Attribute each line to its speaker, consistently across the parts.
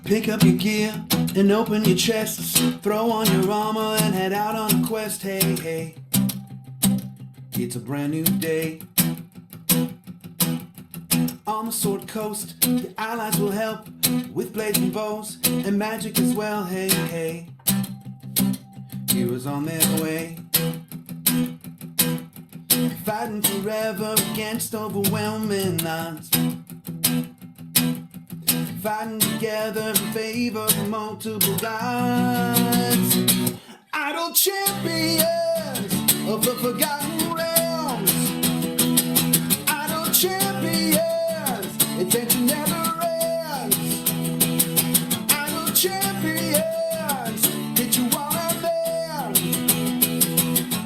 Speaker 1: Pick up your gear and open your chests. Throw on your armor and head out on a quest. Hey, hey, it's a brand new day. On the Sword Coast, your allies will help with blades and bows and magic as well. Hey, hey, heroes on their way. Fighting forever against overwhelming odds. Fighting together in favor of multiple gods. Idle champions of the forgotten realms. Idle champions, adventure never ends. Idle champions, get you all out there.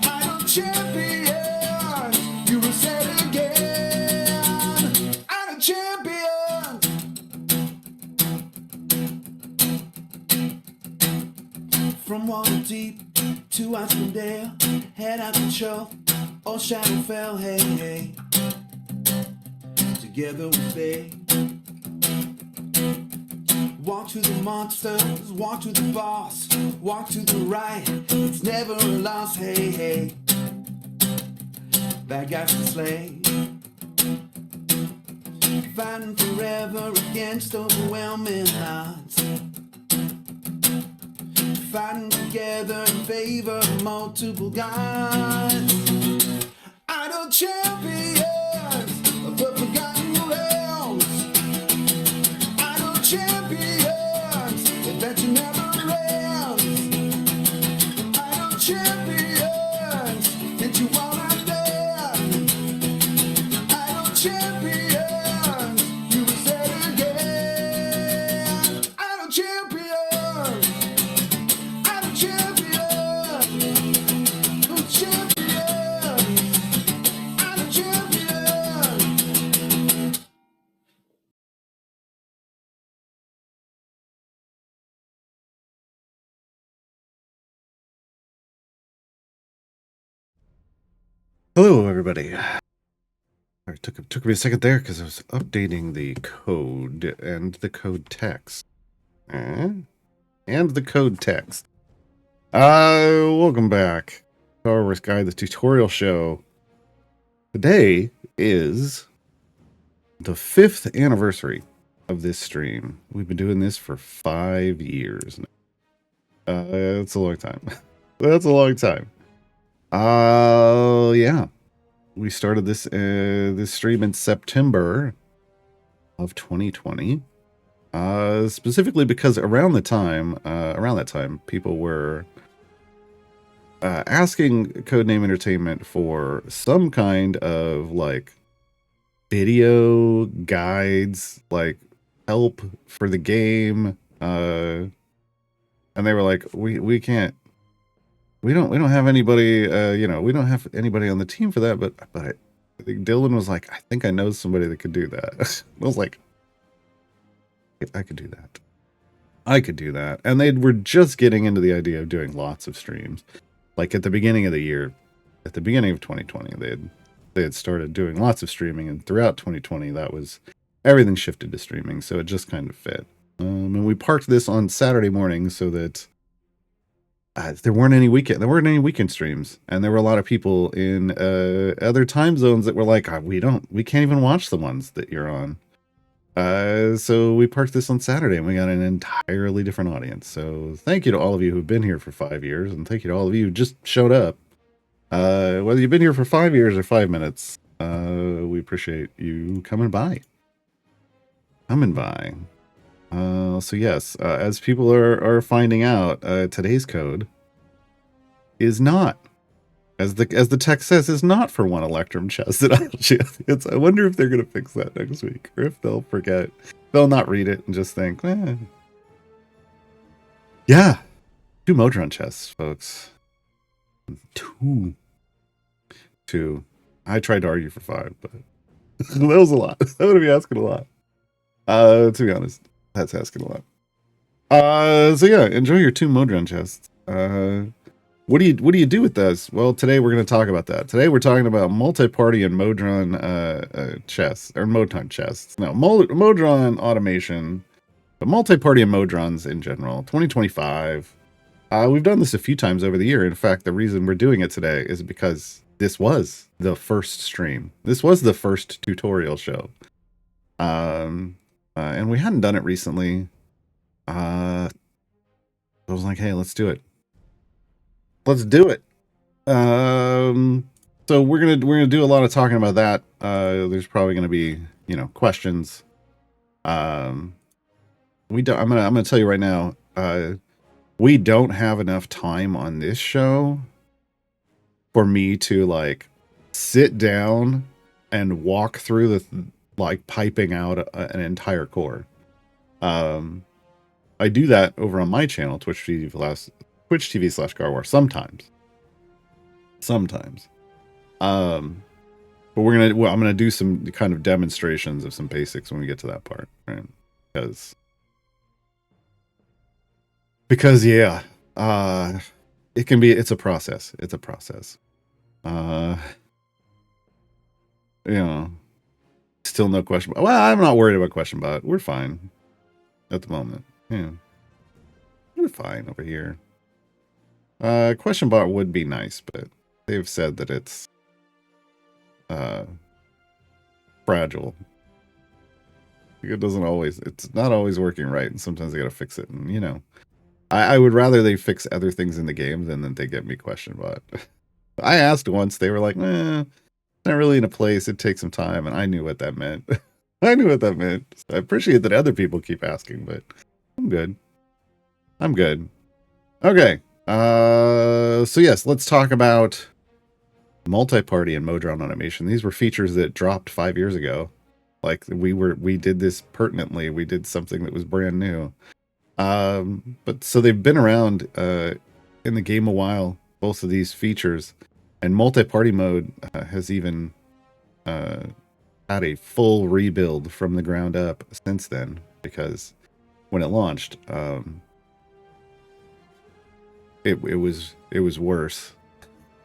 Speaker 1: Idle champions, you will say it again. Idle champions. From Waterdeep to Icewind, head out to show, or Shadowfell, hey, hey. Together we stay. Walk to the monsters, walk to the boss, walk to the right, it's never a loss, hey, hey. Bad guys to slay. Fighting forever against overwhelming odds. Fighting together in favor of multiple gods. Idle champions of the forgotten realms. Idle champions, adventure never ends. Idle champions, get you all out there. Idle champions, you will say it again. Idle champions.
Speaker 2: Hello, everybody. It took me a second there because I was updating the code and the code text. And the code text. Welcome back. Star Wars Guide, the tutorial show. Today is the 5th anniversary of this stream. We've been doing this for 5 years now. That's a long time. That's a long time. Yeah. We started this this stream in September of 2020. Specifically because around that time, people were asking Codename Entertainment for some kind of like video guides, like help for the game. And they were like, we can't. We don't have anybody, we don't have anybody on the team for that, but I think Dylan was like, I think I know somebody that could do that. I was like, I could do that. I could do that. And they were just getting into the idea of doing lots of streams. Like at the beginning of the year, at the beginning of 2020, they had started doing lots of streaming, and throughout 2020, everything shifted to streaming, so it just kind of fit. And we parked this on Saturday morning so that there weren't any weekend streams, and there were a lot of people in other time zones that were like, we can't even watch the ones that you're on. So we parked this on Saturday, and we got an entirely different audience. So thank you to all of you who've been here for 5 years, and thank you to all of you who just showed up. Whether you've been here for 5 years or 5 minutes, we appreciate you coming by. So yes, as people are finding out, today's code is not, as the text says, is not for one Electrum chest. I wonder if they're gonna fix that next week, or if they'll forget, they'll not read it and just think, yeah, 2 Modron chests, folks. Two. I tried to argue for 5, but that was a lot. That would be asking a lot. To be honest. That's asking a lot. So yeah, enjoy your 2 Modron chests. What do you do with those? Well, today we're going to talk about that. Today we're talking about multi-party and Modron chests, or Modron chests. No, Modron automation But multi-party and Modrons in general, 2025. We've done this a few times over the year. In fact, the reason we're doing it today is because this was the first stream. This was the first tutorial show. And we hadn't done it recently. I was like, hey, let's do it. Let's do it. So we're gonna do a lot of talking about that. There's probably gonna be, questions. I'm gonna tell you right now, we don't have enough time on this show for me to like sit down and walk through the piping out an entire core. I do that over on my channel, Twitch TV/Gaarawarr sometimes. But I'm gonna do some kind of demonstrations of some basics when we get to that part, right? Because yeah, it's a process. It's a process. Still no question. Well, I'm not worried about question bot. We're fine at the moment. Yeah, we're fine over here. Question bot would be nice, but they've said that it's fragile. It's not always working right, and sometimes they gotta fix it. And I would rather they fix other things in the game than that they get me question bot. I asked once, they were like, nah, not really in a place, it takes some time, and I knew what that meant. I knew what that meant. I appreciate that other people keep asking, but I'm good. Okay. So yes, let's talk about multi-party and Modron automation. These were features that dropped 5 years ago. Like we did this pertinently. We did something that was brand new. But so they've been around in the game a while, both of these features, and multi-party mode has even had a full rebuild from the ground up since then, because when it launched, it was worse.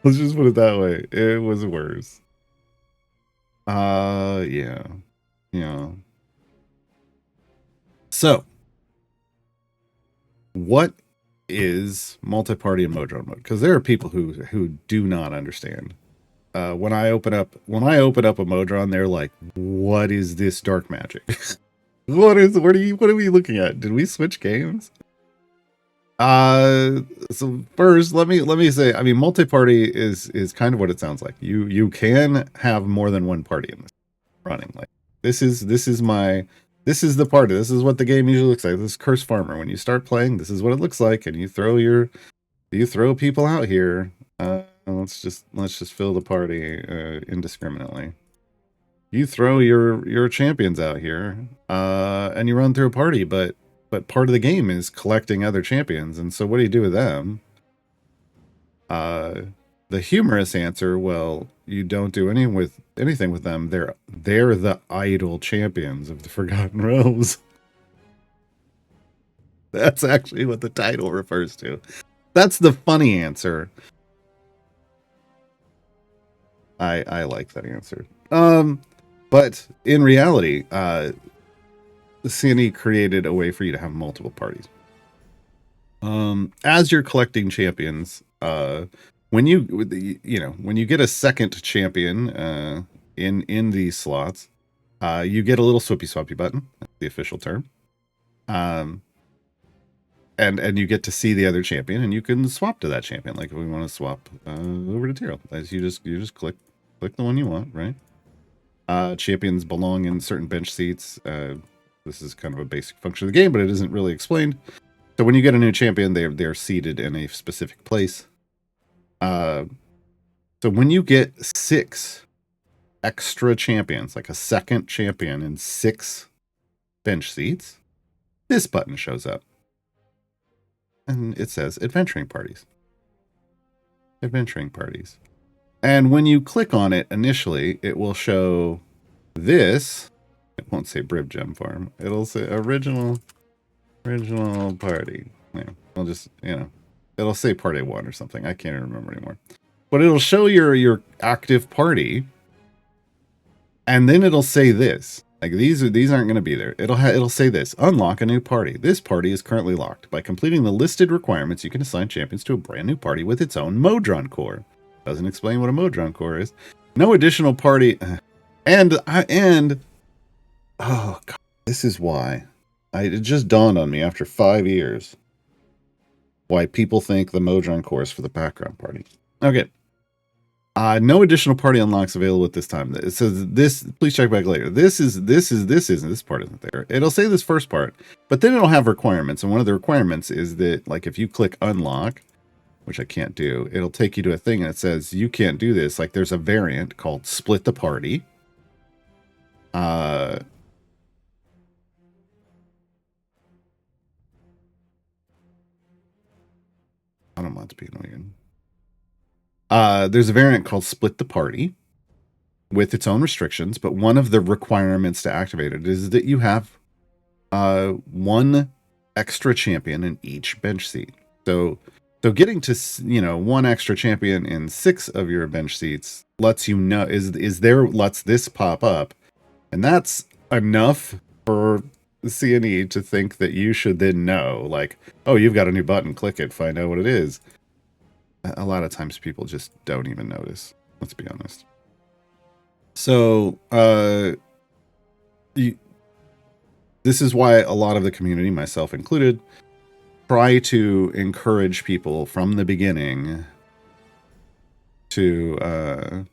Speaker 2: Let's just put it that way. It was worse. Yeah. So, what is multi-party and Modron mode? Because there are people who do not understand. When I open up a Modron, they're like, "What is this dark magic? What are we looking at? Did we switch games?" So first, let me say, I mean, multi-party is kind of what it sounds like. You can have more than one party in this running. Like this is the party. This is what the game usually looks like. This is Curse Farmer. When you start playing, this is what it looks like, and you throw people out here. Let's just fill the party indiscriminately. You throw your champions out here, and you run through a party, but part of the game is collecting other champions, and so what do you do with them? The humorous answer, well, you don't do anything with them. They're the idle champions of the Forgotten Realms. That's actually what the title refers to. That's the funny answer. I like that answer. But in reality, the CNE created a way for you to have multiple parties. As you're collecting champions, when you get a second champion in these slots, you get a little swappy button. That's the official term. And you get to see the other champion, and you can swap to that champion. Like if we want to swap over to Tyrell, as you just click the one you want, right? Champions belong in certain bench seats. This is kind of a basic function of the game, but it isn't really explained. So when you get a new champion, they're seated in a specific place. So when you get 6 extra champions, like a second champion in 6 bench seats, this button shows up. And it says Adventuring Parties. Adventuring Parties. And when you click on it initially, it will show this. It won't say Brib Gem Farm. It'll say original party. Yeah, I'll just, it'll say party 1 or something. I can't even remember anymore. But it'll show your active party. And then it'll say this. Like these aren't going to be there. It'll say this: unlock a new party. This party is currently locked. By completing the listed requirements, you can assign champions to a brand new party with its own Modron core. Doesn't explain what a Modron core is. No additional party, and oh god, this is why it just dawned on me after 5 years why people think the Modron core is for the background party. Okay. No additional party unlocks available at this time. It says this, please check back later. This part isn't there. It'll say this first part, but then it'll have requirements. And one of the requirements is that, like, if you click unlock, which I can't do, it'll take you to a thing and it says you can't do this. Like, there's a variant called split the party. I don't want to be annoying. There's a variant called Split the Party with its own restrictions, but one of the requirements to activate it is that you have one extra champion in each bench seat. So getting to, one extra champion in 6 of your bench seats lets you know lets this pop up, and that's enough for the CNE to think that you should then know, like, oh, you've got a new button, click it, find out what it is. A lot of times people just don't even notice. Let's be honest. So, this is why a lot of the community, myself included, try to encourage people from the beginning to,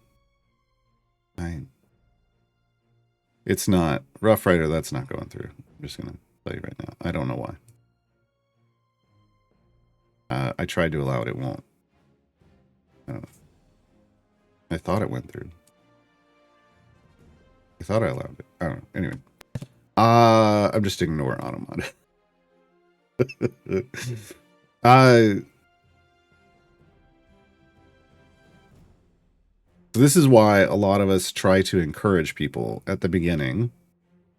Speaker 2: it's not, Rough Rider, that's not going through. I'm just going to tell you right now. I don't know why. I tried to allow it, it won't. I don't know. I thought it went through. I thought I allowed it. I don't know. Anyway. I'm just ignoring Automod. This is why a lot of us try to encourage people at the beginning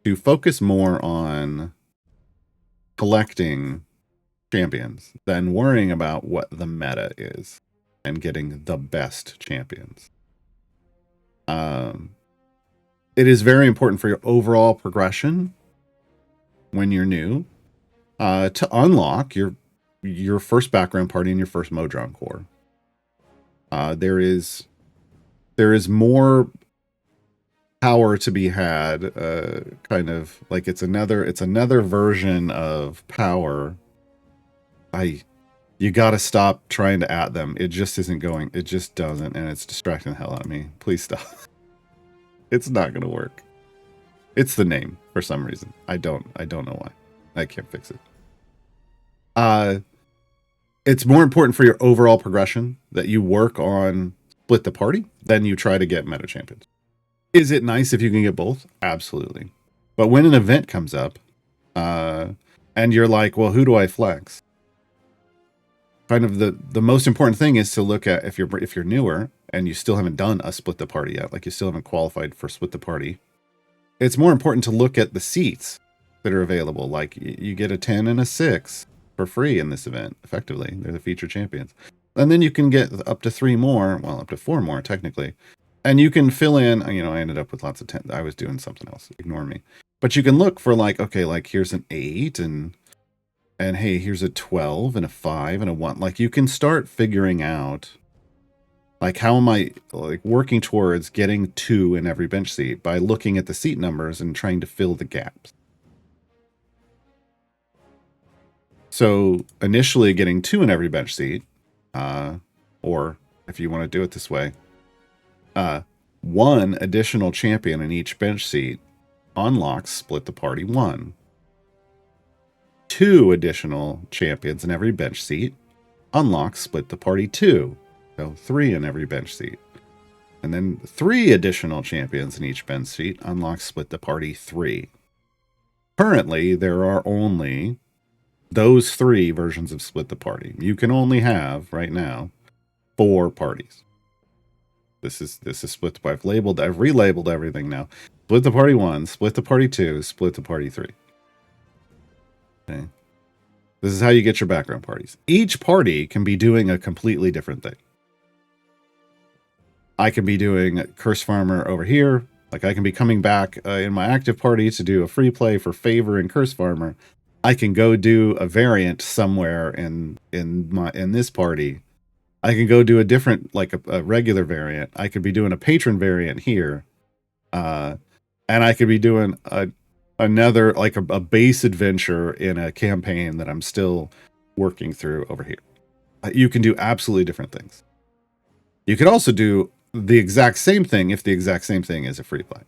Speaker 2: to focus more on collecting champions than worrying about what the meta is and getting the best champions. It is very important for your overall progression when you're new to unlock your first background party and your first Modron core. There is more power to be had, kind of like it's another version of power. You got to stop trying to at them. It just isn't going. It just doesn't, and it's distracting the hell out of me. Please stop. It's not going to work. It's the name for some reason. I don't know why. I can't fix it. It's more important for your overall progression that you work on split the party than you try to get meta champions. Is it nice if you can get both? Absolutely. But when an event comes up, and you're like, well, who do I flex? Kind of the most important thing is to look at if you're newer and you still haven't done a split the party yet, like you still haven't qualified for split the party. It's more important to look at the seats that are available. Like you get a 10 and a 6 for free in this event. Effectively, they're the featured champions, and then you can get up to 3 more, well, up to 4 more technically, and you can fill in. I ended up with lots of 10. I was doing something else. Ignore me. But you can look for like, okay, like here's an 8 and hey, here's a 12 and a 5 and a 1. Like you can start figuring out, like, how am I like working towards getting 2 in every bench seat by looking at the seat numbers and trying to fill the gaps. So initially getting 2 in every bench seat, or if you want to do it this way, 1 additional champion in each bench seat unlocks split the party 1. 2 additional champions in every bench seat unlocks split the party 2. So 3 in every bench seat. And then 3 additional champions in each bench seat unlocks split the party 3. Currently, there are only those 3 versions of split the party. You can only have, right now, 4 parties. This is split the party. I've relabeled everything now. Split the party 1, split the party 2, split the party 3. Okay. This is how you get your background parties. Each party can be doing a completely different thing. I can be doing Curse Farmer over here. Like I can be coming back in my active party to do a free play for Favor and Curse Farmer. I can go do a variant somewhere in this party. I can go do a different, like a regular variant. I could be doing a patron variant here. And I could be doing another, like a base adventure in a campaign that I'm still working through over here. You can do absolutely different things. You could also do the exact same thing if the exact same thing is a free play.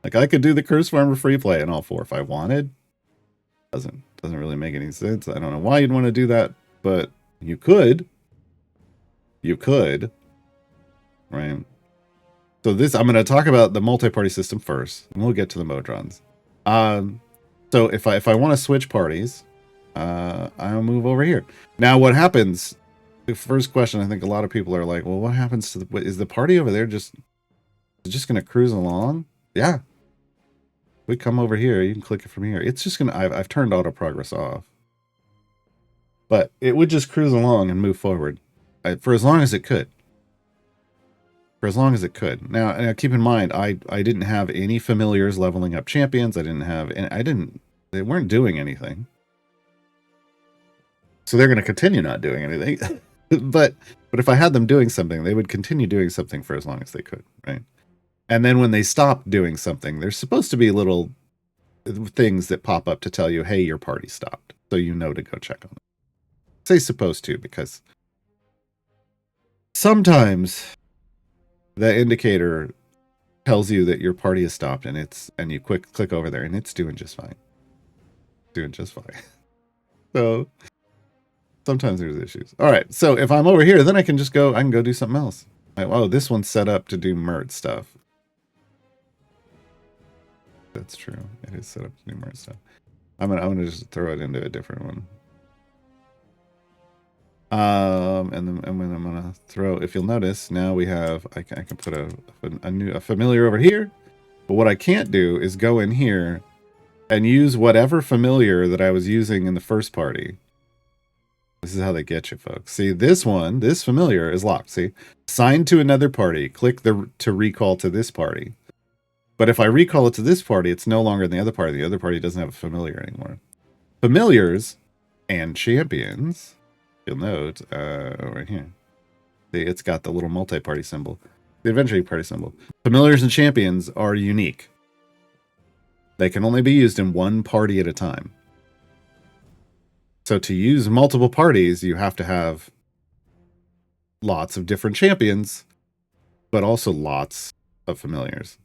Speaker 2: Like I could do the Curse Farmer free play in all four if I wanted. Doesn't really make any sense. I don't know why you'd want to do that, but you could. You could. Right. So this, I'm going to talk about the multi-party system first, and we'll get to the Modrons. So if I want to switch parties, I'll move over here. Now, what happens? The first question, I think a lot of people are like, well, what happens to is the party over there just going to cruise along? Yeah. We come over here, you can click it from here. It's just going to, I've turned auto progress off. But it would just cruise along and move forward for as long as it could. For as long as it could. Now keep in mind, I didn't have any familiars leveling up champions. They weren't doing anything. So they're going to continue not doing anything. but if I had them doing something, they would continue doing something for as long as they could, right? And then when they stop doing something, there's supposed to be little things that pop up to tell you, hey, your party stopped. So you know to go check on it. Say supposed to, because sometimes the indicator tells you that your party has stopped, and you click over there and it's doing just fine. Doing just fine. So sometimes there's issues. All right, so if I'm over here, then I can go do something else. Like, oh, this one's set up to do Mert stuff. That's true. It is set up to do Mert stuff. I'm gonna just throw it into a different one. And then I'm gonna throw. If you'll notice, now we have. I can put a familiar over here. But what I can't do is go in here and use whatever familiar that I was using in the first party. This is how they get you, folks. See, this familiar is locked. See, assigned to another party. Click to recall to this party. But if I recall it to this party, it's no longer in the other party. The other party doesn't have a familiar anymore. Familiars and champions, you'll note right here. See, it's got the little multi-party symbol, the adventure party symbol. Familiars and champions are unique. They can only be used in one party at a time. So to use multiple parties, you have to have lots of different champions, but also lots of familiars.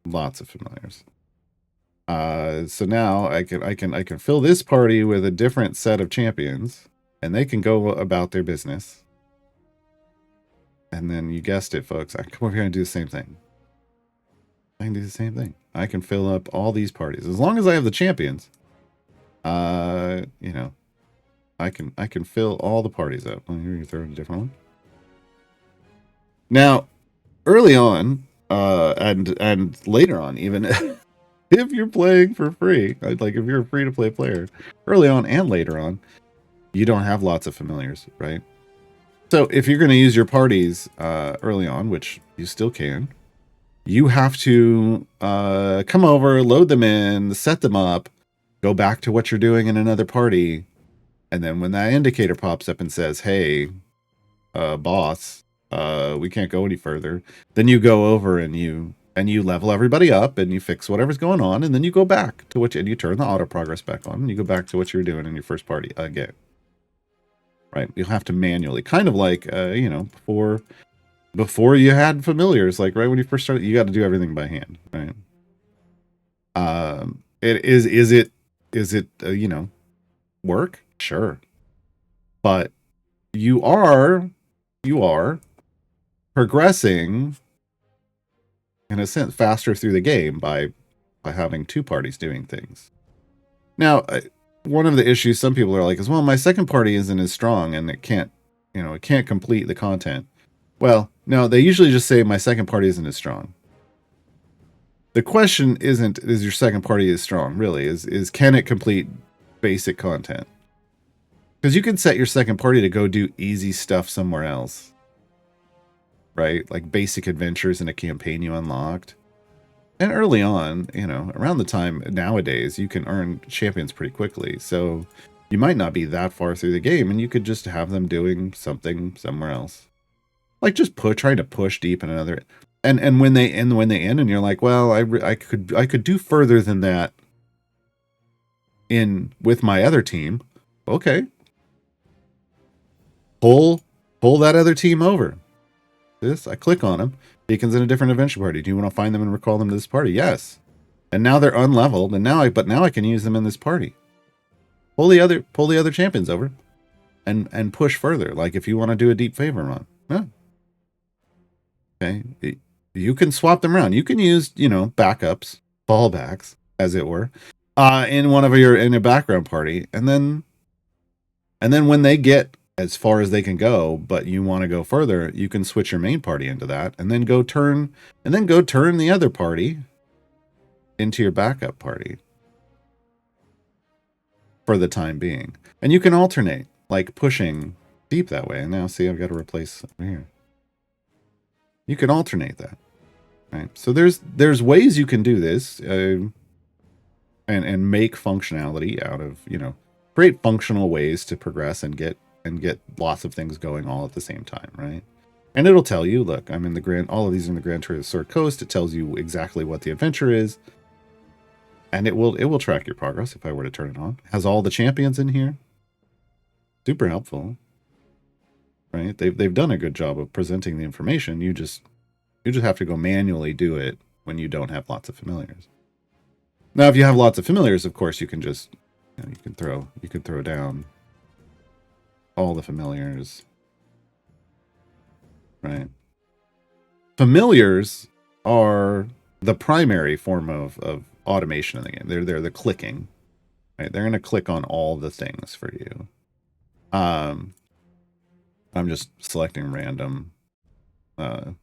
Speaker 2: Lots of familiars. So now I can fill this party with a different set of champions, and they can go about their business. And then you guessed it, folks. I can come over here and do the same thing. I can do the same thing. I can fill up all these parties as long as I have the champions. You know, I can fill all the parties up. Well, here you throw in a different one. Now, early on, and later on, even if you're playing for free, like if you're a free-to-play player, early on and later on, you don't have lots of familiars, right? So if you're going to use your parties early on, which you still can, you have to come over, load them in, set them up, go back to what you're doing in another party, and then when that indicator pops up and says, hey, boss, we can't go any further, then you go over and you level everybody up and you fix whatever's going on, and then you go back to and you turn the auto progress back on, and you go back to what you were doing in your first party again. Right? You'll have to manually, kind of like you know, before you had familiars, like right when you first started, you got to do everything by hand, right? Is it you know, work? Sure. But you are progressing in a sense faster through the game by having two parties doing things. Now, one of the issues some people are like is, well, my second party isn't as strong and it can't complete the content. Well, no, they usually just say my second party isn't as strong. The question isn't, is your second party as strong? Really, is can it complete basic content? Because you can set your second party to go do easy stuff somewhere else. Right? Like basic adventures in a campaign you unlocked. And early on, you know, around the time nowadays, you can earn champions pretty quickly. So you might not be that far through the game, and you could just have them doing something somewhere else. Like just trying to push deep in another, and when they end, and you're like, well, I could do further than that in with my other team. Okay, pull that other team over. I click on them. Beacon's in a different adventure party. Do you want to find them and recall them to this party? Yes. And now they're unleveled, and now I can use them in this party. Pull the other champions over, and push further. Like if you want to do a deep favor run. Yeah. Okay. You can swap them around. You can use, you know, backups, fallbacks, as it were, in a background party, and then when they get as far as they can go, but you want to go further, you can switch your main party into that, and then go turn the other party into your backup party for the time being. And you can alternate, like pushing deep that way. And now see, I've got to replace over here. You can alternate that, right? So there's ways you can do this, and make functionality out of, you know, create functional ways to progress and get lots of things going all at the same time, right? And it'll tell you, look, I'm in all of these are in the Grand Tour Coast. It tells you exactly what the adventure is, and it will track your progress if I were to turn it on. It has all the champions in here. Super helpful, right? They've done a good job of presenting the information. You just have to go manually do it when you don't have lots of familiars. Now, if you have lots of familiars, of course, you can just, you know, you can throw down all the familiars, right? Familiars are the primary form of automation in the game. They're the clicking, right? They're going to click on all the things for you. I'm just selecting random. Don't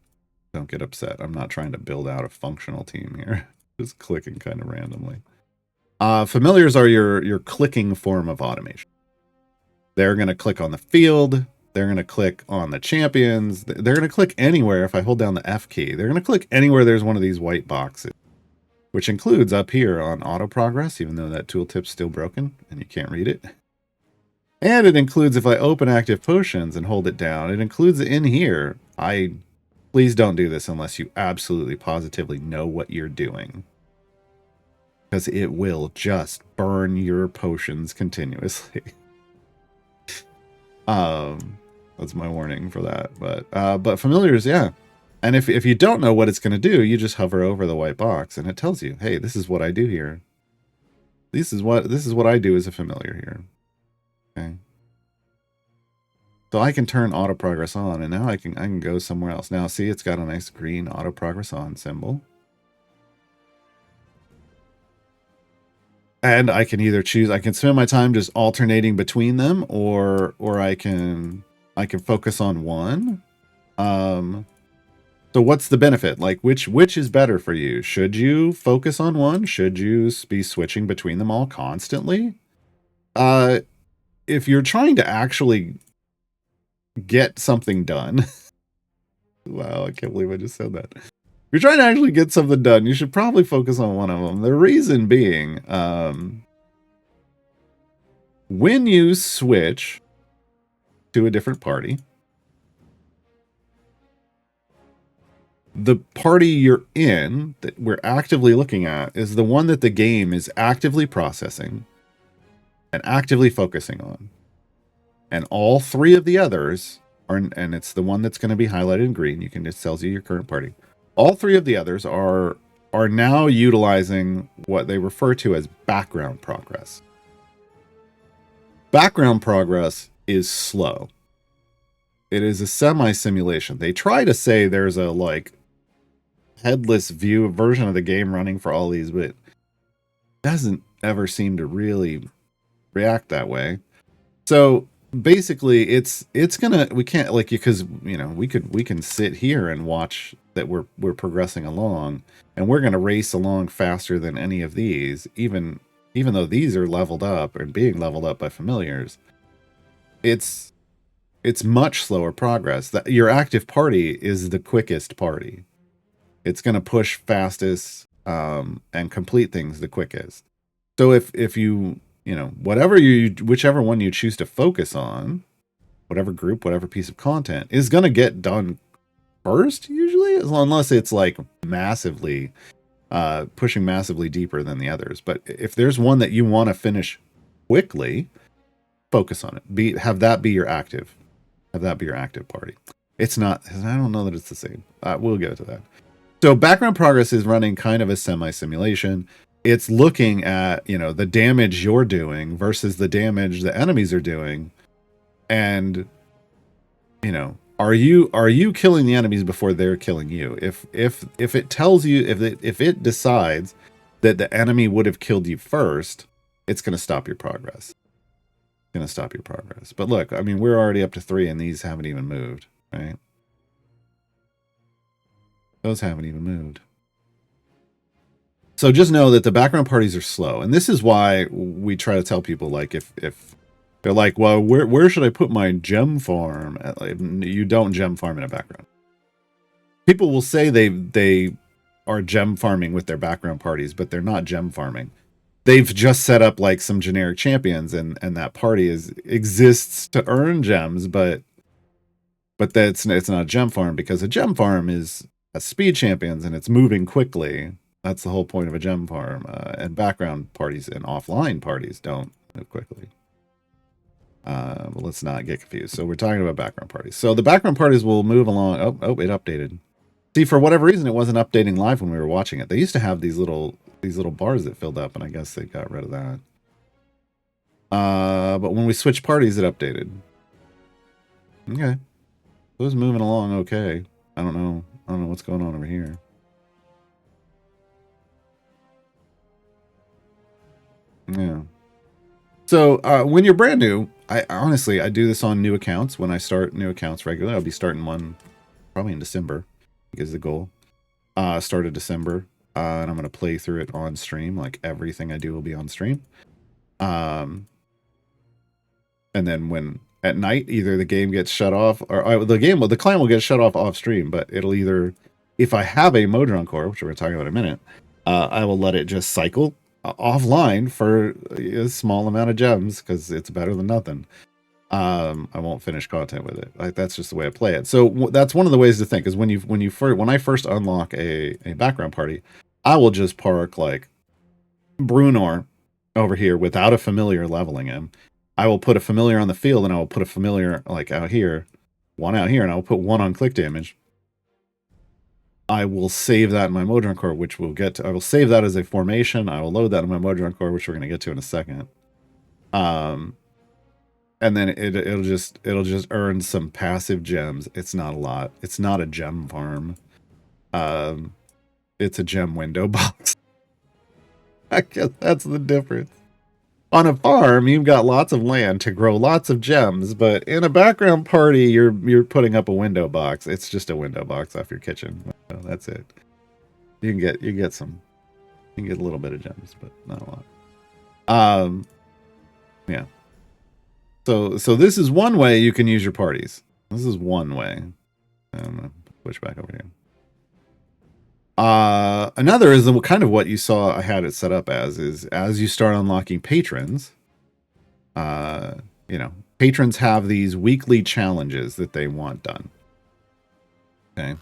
Speaker 2: get upset. I'm not trying to build out a functional team here. Just clicking kind of randomly. Familiars are your clicking form of automation. They're going to click on the field. They're going to click on the champions. They're going to click anywhere. If I hold down the F key, they're going to click anywhere there's one of these white boxes, which includes up here on auto progress, even though that tooltip's still broken and you can't read it. And it includes, if I open active potions and hold it down, it includes in here. Please don't do this unless you absolutely positively know what you're doing, because it will just burn your potions continuously. That's my warning for that. But familiars, yeah. And if you don't know what it's going to do, you just hover over the white box and it tells you, hey, this is what I do here. This is what I do as a familiar here. Okay. So I can turn auto progress on, and now I can go somewhere else. Now see, it's got a nice green auto progress on symbol. And I can either choose, I can spend my time just alternating between them, or I can focus on one. So what's the benefit? Like which is better for you? Should you focus on one? Should you be switching between them all constantly? If you're trying to actually get something done, wow, I can't believe I just said that. If you're trying to actually get something done, you should probably focus on one of them. The reason being, when you switch to a different party, the party you're in that we're actively looking at is the one that the game is actively processing and actively focusing on. And all three of the others are, and it's the one that's going to be highlighted in green. It tells you your current party. All three of the others are now utilizing what they refer to as background progress. Background progress is slow. It is a semi-simulation. They try to say there's a like headless view version of the game running for all these, but it doesn't ever seem to really react that way. So basically we can't, like, because, you know, we can sit here and watch that we're progressing along, and we're going to race along faster than any of these, even though these are leveled up and being leveled up by familiars. It's much slower progress. Your active party is the quickest party. It's going to push fastest and complete things the quickest. So if you, whichever one you choose to focus on, whatever group, whatever piece of content is going to get done first, usually, unless it's like massively pushing massively deeper than the others. But if there's one that you want to finish quickly, focus on it. Have that be your active party. It's not, I don't know that it's the same. We'll get to that. So background progress is running kind of a semi-simulation. It's looking at, the damage you're doing versus the damage the enemies are doing. And, are you killing the enemies before they're killing you? If it tells you, if it decides that the enemy would have killed you first, it's going to stop your progress. But look, I mean, we're already up to 3 and these haven't even moved, right? Those haven't even moved. So just know that the background parties are slow. And this is why we try to tell people, like, if they're like, well, where should I put my gem farm? You don't gem farm in a background. People will say they are gem farming with their background parties, but they're not gem farming. They've just set up like some generic champions, and that party exists to earn gems, but it's not a gem farm, because a gem farm is a speed champions and it's moving quickly. That's the whole point of a gem farm. And background parties and offline parties don't move quickly. But let's not get confused. So we're talking about background parties. So the background parties will move along. Oh, it updated. See, for whatever reason, it wasn't updating live when we were watching it. They used to have these little bars that filled up, and I guess they got rid of that. But when we switched parties, it updated. Okay. It was moving along okay. I don't know what's going on over here. Yeah. So when you're brand new, I honestly do this on new accounts. When I start new accounts regularly, I'll be starting one probably in December, is the goal. Start of December, and I'm going to play through it on stream. Like, everything I do will be on stream. And then when at night, either the game gets shut off, or the client will get shut off stream. But it'll either, if I have a Modron core, which we're going to talk about in a minute, I will let it just cycle offline for a small amount of gems, because it's better than nothing. I won't finish content with it. Like, that's just the way I play it. So that's one of the ways to think, is when I first unlock a background party, I will just park like Bruenor over here without a familiar leveling him. I will put a familiar on the field, and I will put a familiar like out here, one out here, and I will put one on click damage. I will save that in my Modron core, which we'll get to. I will save that as a formation. I will load that in my Modron core, which we're going to get to in a second. And then it'll just earn some passive gems. It's not a lot. It's not a gem farm. It's a gem window box. I guess that's the difference. On a farm, you've got lots of land to grow lots of gems, but in a background party, you're putting up a window box. It's just a window box off your kitchen. That's it. You can get a little bit of gems, but not a lot. Yeah. So this is one way you can use your parties. This is one way. I'm gonna switch back over here. Another is kind of what you saw I had it set up as, is as you start unlocking patrons, patrons have these weekly challenges that they want done. Okay.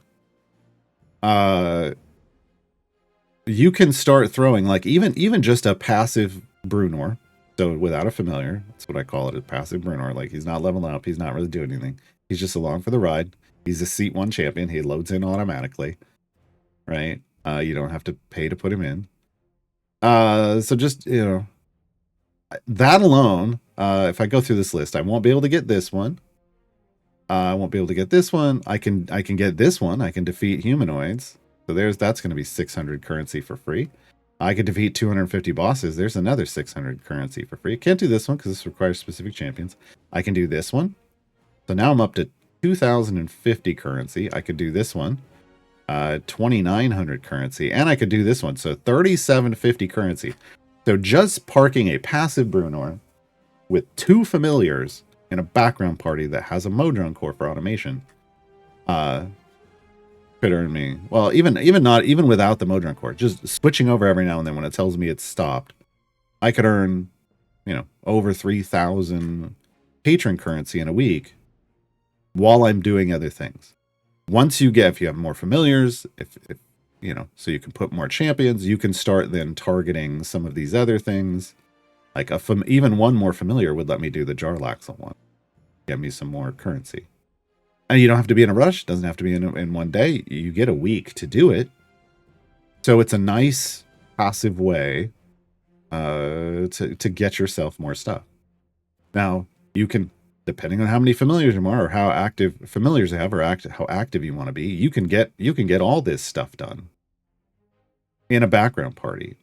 Speaker 2: You can start throwing, like, even just a passive Bruenor. So without a familiar, that's what I call it, a passive Bruenor. Like, he's not leveling up, he's not really doing anything. He's just along for the ride. He's a seat 1 champion. He loads in automatically. Right? You don't have to pay to put him in. So just, that alone, if I go through this list, I won't be able to get this one. I won't be able to get this one. I can get this one. I can defeat humanoids. So that's going to be 600 currency for free. I could defeat 250 bosses. There's another 600 currency for free. I can't do this one because this requires specific champions. I can do this one. So now I'm up to 2,050 currency. I could do this one. 2,900 currency, and I could do this one, so 3,750 currency. So just parking a passive Bruenor with 2 familiars in a background party that has a Modron core for automation, could earn me. Well, even without the Modron core, just switching over every now and then when it tells me it's stopped, I could earn, over 3,000 patron currency in a week while I'm doing other things. Once if you have more familiars, if so you can put more champions, you can start then targeting some of these other things. Like even one more familiar would let me do the Jarlaxle one, get me some more currency. And you don't have to be in a rush. It doesn't have to be in one day. You get a week to do it. So it's a nice passive way to get yourself more stuff. Now, you can, depending on how many familiars you are, or how active familiars you have, or how active you want to be, you can get all this stuff done in a background party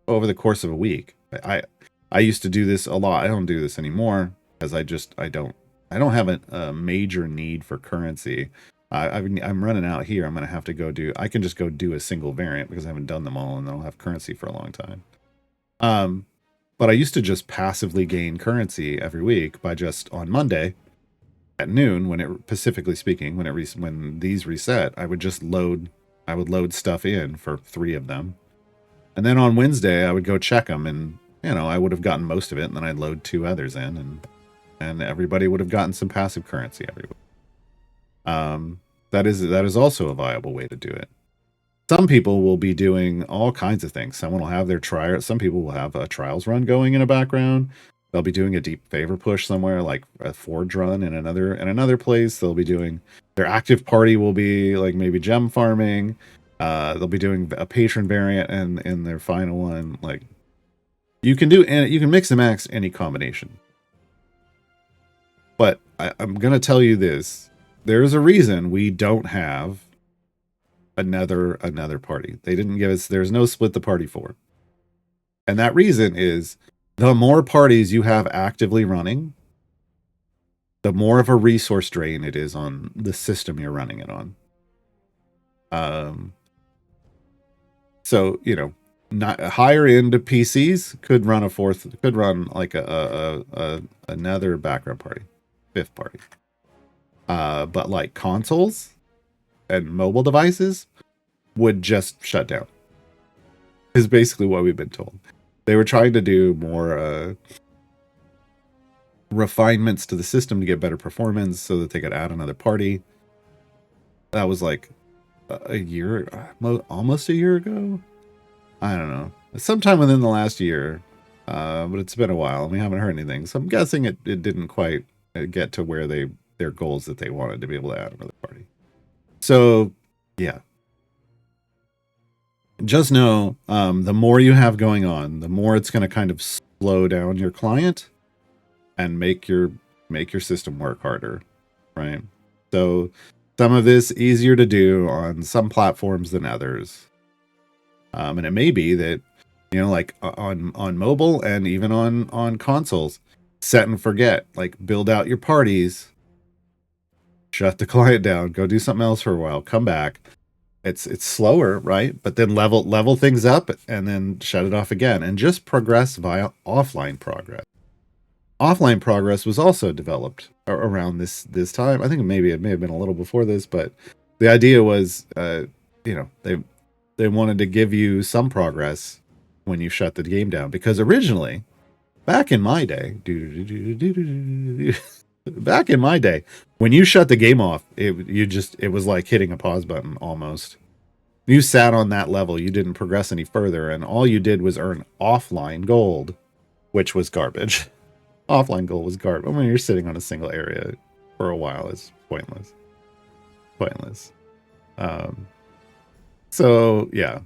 Speaker 2: over the course of a week. I used to do this a lot. I don't do this anymore because I don't have a major need for currency. I'm running out here. I'm going to have to go I can just go do a single variant because I haven't done them all and I'll have currency for a long time. But I used to just passively gain currency every week by just on Monday at noon, Pacifically speaking, when these reset, I would load stuff in for 3 of them. And then on Wednesday, I would go check them, and I would have gotten most of it, and then I'd load 2 others in, and everybody would have gotten some passive currency every week. That is also a viable way to do it. Some people will be doing all kinds of things. Someone will have some people will have a trials run going in a background. They'll be doing a deep favor push somewhere, like a forge run in another place. They'll be doing their active party will be like maybe gem farming. They'll be doing a patron variant and in their final one. Like you can mix and match any combination. But I'm gonna tell you this: there's a reason we don't have another party. They didn't give us. There's no split the party for, and that reason is the more parties you have actively running, the more of a resource drain it is on the system you're running it on. So not higher end PCs could run like another background party, 5th party. But like consoles and mobile devices would just shut down. Is basically what we've been told. They were trying to do more refinements to the system to get better performance so that they could add another party. That was like almost a year ago. I don't know. Sometime within the last year. But it's been a while and we haven't heard anything. So I'm guessing it didn't quite get to where their goals that they wanted to be able to add another party. So, yeah. Just know, the more you have going on, the more it's going to kind of slow down your client and make your system work harder, right? So some of this easier to do on some platforms than others. And it may be that, like on mobile and even on consoles, set and forget, like build out your parties, shut the client down, go do something else for a while, come back. It's slower, right? But then level things up and then shut it off again and just progress via offline progress. Offline progress was also developed around this time. I think it may have been a little before this, but the idea was, they wanted to give you some progress when you shut the game down, because originally, back in my day, when you shut the game off, it was like hitting a pause button almost. You sat on that level, you didn't progress any further, and all you did was earn offline gold, which was garbage. Offline gold was garbage. When you're sitting on a single area for a while, it's pointless. So yeah.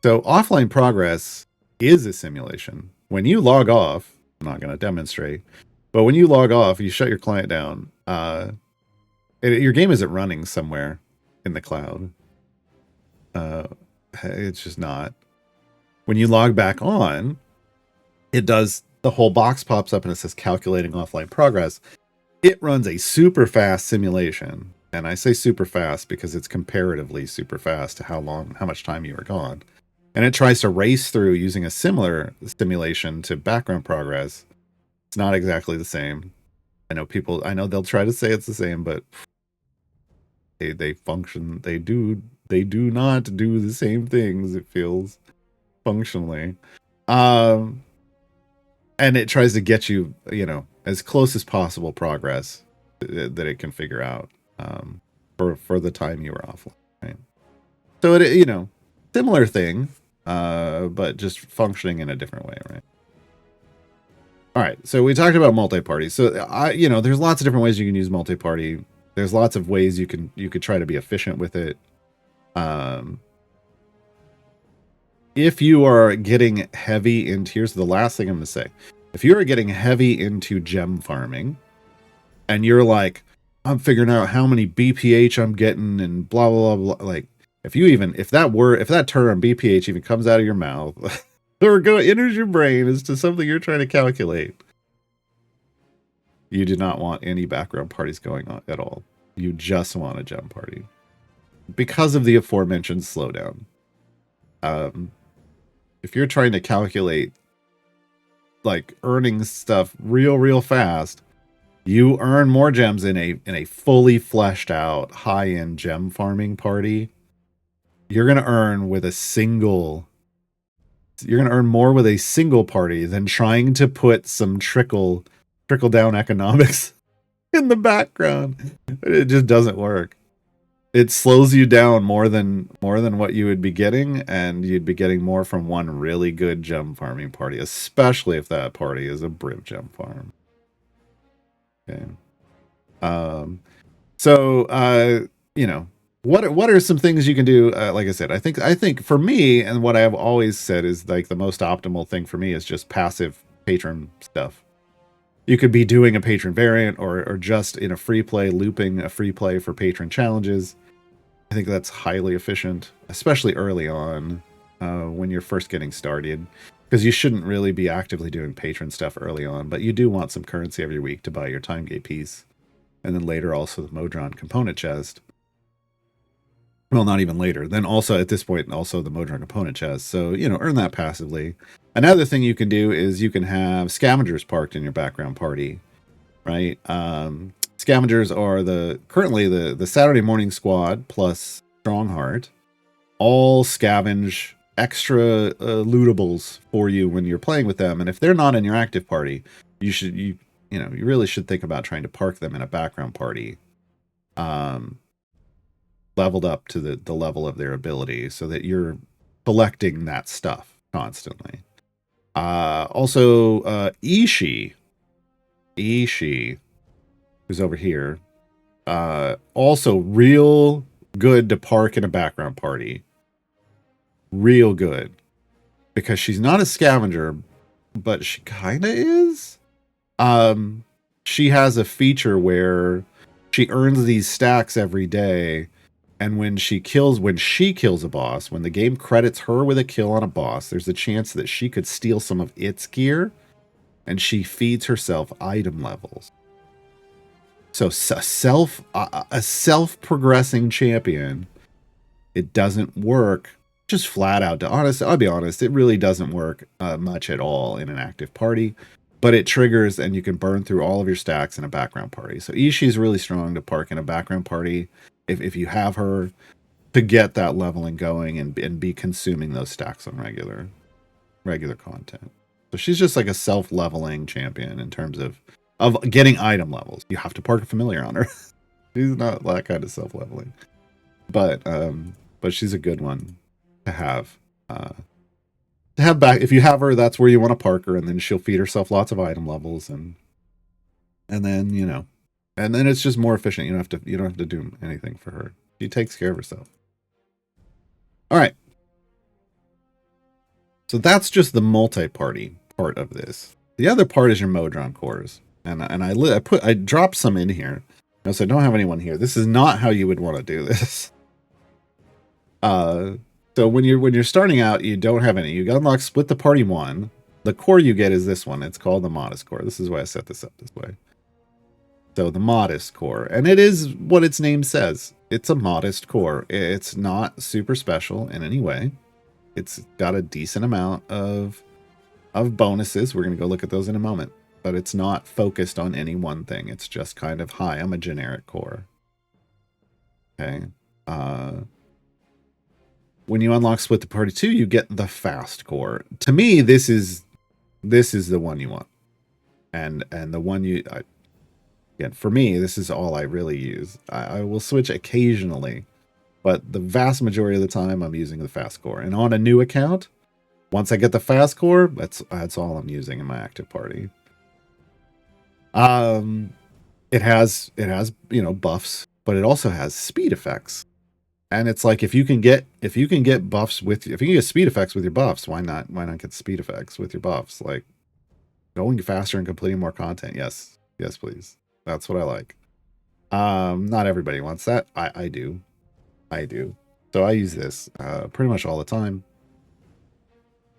Speaker 2: So offline progress is a simulation. When you log off, I'm not going to demonstrate, but when you log off, you shut your client down, your game isn't running somewhere in the cloud. It's just not. When you log back on, it does, the whole box pops up and it says calculating offline progress. It runs a super fast simulation. And I say super fast because it's comparatively super fast to how much time you were gone. And it tries to race through using a similar simulation to background progress. It's not exactly the same. I know they'll try to say it's the same, but They function. They do not do the same things. It feels functionally, and it tries to get you, as close as possible progress that it can figure out, for the time you were offline. Right. So it, similar thing, but just functioning in a different way, right? All right, so we talked about multi-party. So there's lots of different ways you can use multi-party. There's lots of ways you could try to be efficient with it. If you are getting heavy into, here's the last thing I'm going to say. If you are getting heavy into gem farming, and you're like, I'm figuring out how many BPH I'm getting and blah blah blah blah, like if that term BPH even comes out of your mouth or enters your brain as to something you're trying to calculate, you do not want any background parties going on at all. You just want a gem party because of the aforementioned slowdown. If you're trying to calculate like earning stuff real fast, you earn more gems in a fully fleshed out high-end gem farming party. You're gonna earn more with a single party than trying to put some trickle down economics in the background. It just doesn't work. It slows you down more than what you would be getting, and you'd be getting more from one really good gem farming party, especially if that party is a Briv gem farm. Okay. What are some things you can do? Like I said, I think for me, and what I've always said is like the most optimal thing for me is just passive patron stuff. You could be doing a patron variant or just in a free play, looping a free play for patron challenges. I think that's highly efficient, especially early on, when you're first getting started, because you shouldn't really be actively doing patron stuff early on, but you do want some currency every week to buy your time gate piece, and then later also the Modron component chest. Well, not even later. Then also at this point, also the Modron component chest. So, earn that passively. Another thing you can do is you can have scavengers parked in your background party, right? Scavengers are currently the Saturday morning squad plus Strongheart. All scavenge extra lootables for you when you're playing with them. And if they're not in your active party, you really should think about trying to park them in a background party. Leveled up to the level of their ability so that you're collecting that stuff constantly. Also, Ishii, who's over here, also real good to park in a background party. Real good. Because she's not a scavenger, but she kind of is. She has a feature where she earns these stacks every day. And when she kills a boss, when the game credits her with a kill on a boss, there's a chance that she could steal some of its gear, and she feeds herself item levels. So a self-progressing champion, it doesn't work just flat out. I'll be honest, it really doesn't work much at all in an active party, but it triggers and you can burn through all of your stacks in a background party. So Ishii's really strong to park in a background party. If you have her, to get that leveling going and be consuming those stacks on regular content. So she's just like a self-leveling champion in terms of getting item levels. You have to park a familiar on her. She's not that kind of self-leveling. But she's a good one to have. Back, if you have her, that's where you want to park her, and then she'll feed herself lots of item levels, and then and then it's just more efficient. You don't have to do anything for her. She takes care of herself. All right. So that's just the multi-party part of this. The other part is your Modron cores, and I dropped some in here. So I don't have anyone here. This is not how you would want to do this. So when you're starting out, you don't have any. You unlock split the party 1. The core you get is this one. It's called the modest core. This is why I set this up this way. So the modest core, and it is what its name says. It's a modest core. It's not super special in any way. It's got a decent amount of bonuses. We're going to go look at those in a moment, but it's not focused on any one thing. It's just kind of, hi, I'm a generic core. Okay. When you unlock Split the Party 2, you get the fast core. To me, this is the one you want. And the one again, for me, this is all I really use. I will switch occasionally, but the vast majority of the time I'm using the fast core. And on a new account, once I get the fast core, that's all I'm using in my active party. It has buffs, but it also has speed effects. And it's like if you can get buffs with if you can get speed effects with your buffs, why not get speed effects with your buffs? Like going faster and completing more content. Yes, please. That's what I like. Not everybody wants that. I do. So I use this pretty much all the time.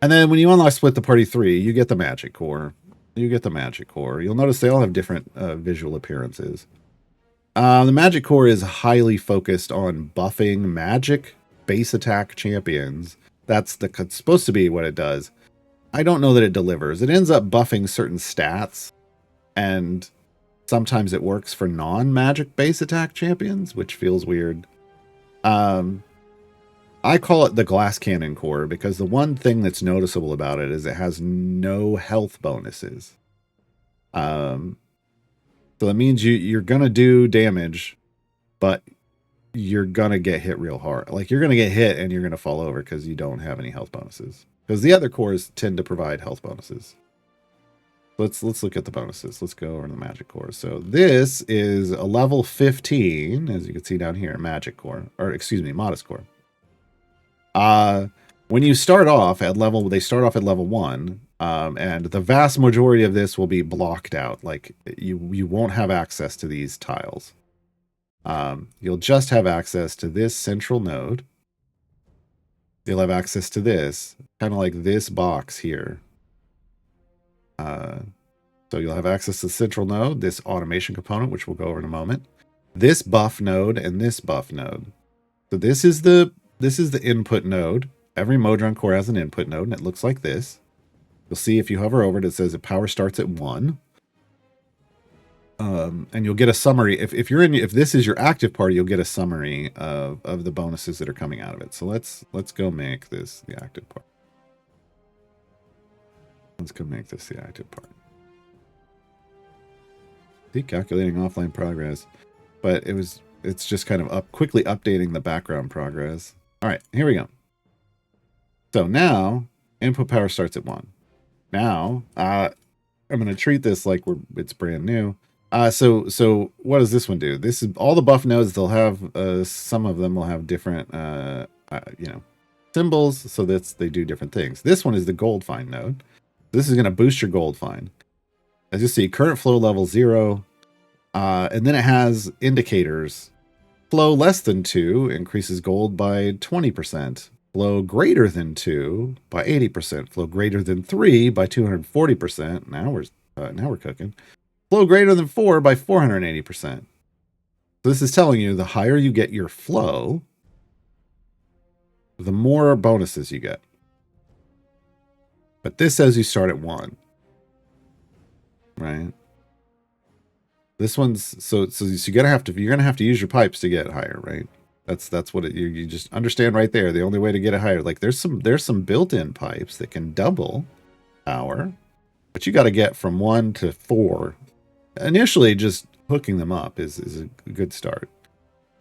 Speaker 2: And then when you unlock Split the Party 3, you get the magic core. You'll notice they all have different visual appearances. The magic core is highly focused on buffing magic base attack champions. That's supposed to be what it does. I don't know that it delivers. It ends up buffing certain stats, and sometimes it works for non-magic base attack champions, which feels weird. I call it the glass cannon core because the one thing that's noticeable about it is it has no health bonuses. So that means you're gonna do damage, but you're gonna get hit real hard. Like you're gonna get hit and you're gonna fall over because you don't have any health bonuses. Because the other cores tend to provide health bonuses. Let's look at the bonuses. Let's go over to the magic core. So this is a level 15, as you can see down here, magic core, or excuse me, modest core. When you start off at level, they start off at level 1, and the vast majority of this will be blocked out. Like you won't have access to these tiles. You'll just have access to this central node. You'll have access to this, kind of like this box here. So you'll have access to the central node, this automation component, which we'll go over in a moment, this buff node, and this buff node. So this is the input node. Every Modron core has an input node, and it looks like this. You'll see if you hover over it, it says the power starts at 1. And you'll get a summary. If this is your active party, you'll get a summary of the bonuses that are coming out of it. So let's go make this the active part. Let's go make this the active part. See, calculating offline progress, but it's just kind of quickly updating the background progress. All right, here we go. So now input power starts at 1. Now I'm going to treat this like it's brand new. So what does this one do? This is all the buff nodes. They'll have some of them will have different symbols, so they do different things. This one is the gold find node. This is going to boost your gold find. As you see, current flow level 0, and then it has indicators. Flow less than 2 increases gold by 20%. Flow greater than 2 by 80%. Flow greater than 3 by 240%. Now we're cooking. Flow greater than 4 by 480%. So this is telling you the higher you get your flow, the more bonuses you get. But this says you start at 1. Right? This one's so you're gonna have to use your pipes to get higher, right? That's what you just understand right there. The only way to get it higher, like there's some built-in pipes that can double power, but you got to get from 1 to 4. Initially, just hooking them up is a good start.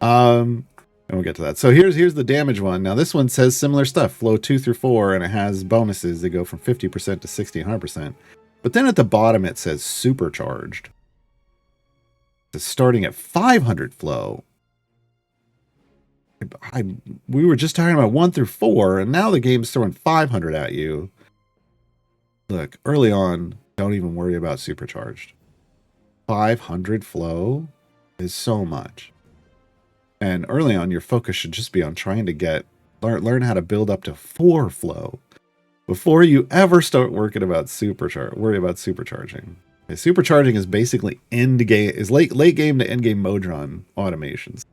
Speaker 2: And we'll get to that. So here's the damage one. Now this one says similar stuff, flow 2 through 4, and it has bonuses that go from 50% to 60 and 100%. But then at the bottom it says supercharged. It's starting at 500 flow. We were just talking about 1 through 4, and now the game's throwing 500 at you. Look, early on, don't even worry about supercharged. 500 flow is so much. And early on, your focus should just be on trying to learn how to build up to 4 flow before you ever start worry about supercharging. Okay, supercharging is basically late game to end game Modron automations.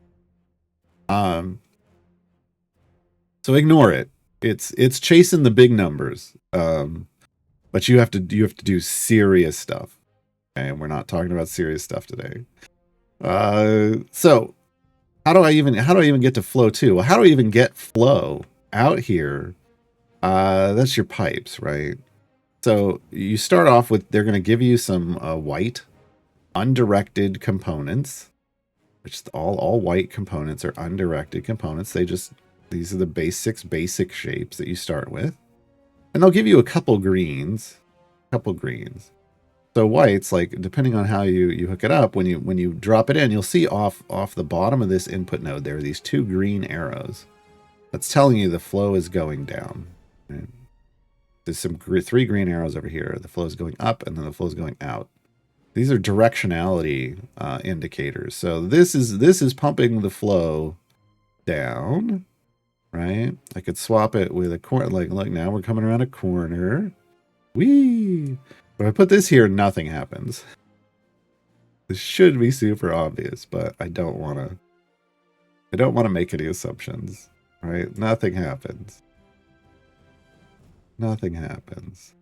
Speaker 2: So ignore it. It's chasing the big numbers. But you have to do serious stuff. Okay, and we're not talking about serious stuff today. So how do I even get to flow 2? Well, how do I even get flow out here? That's your pipes, right? So you start off with, they're going to give you some white undirected components, which all white components are undirected components. These are the basic shapes that you start with. And they'll give you a couple greens. So whites, like, depending on how you hook it up, when you drop it in, you'll see off the bottom of this input node, there are these 2 green arrows. That's telling you the flow is going down. Right? There's 3 green arrows over here. The flow is going up, and then the flow is going out. These are directionality indicators. So this is pumping the flow down, right? I could swap it with a corner. Like now we're coming around a corner. Whee! If I put this here, nothing happens. This should be super obvious, but I don't want to make any assumptions, right? Nothing happens. Nothing happens.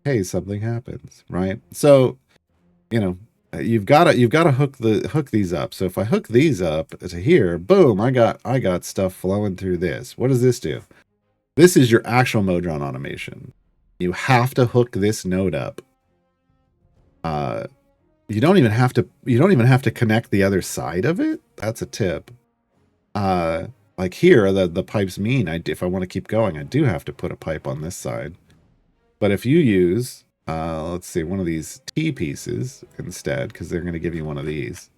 Speaker 2: Hey, something happens, right? So, you know, you've got to hook these up. So if I hook these up to here, boom, I got stuff flowing through this. What does this do? This is your actual Modron automation. You have to hook this node up. You don't even have to connect the other side of it. That's a tip. Like here, the pipes mean if I want to keep going, I do have to put a pipe on this side. But if you use, let's see, one of these T pieces instead, because they're going to give you one of these,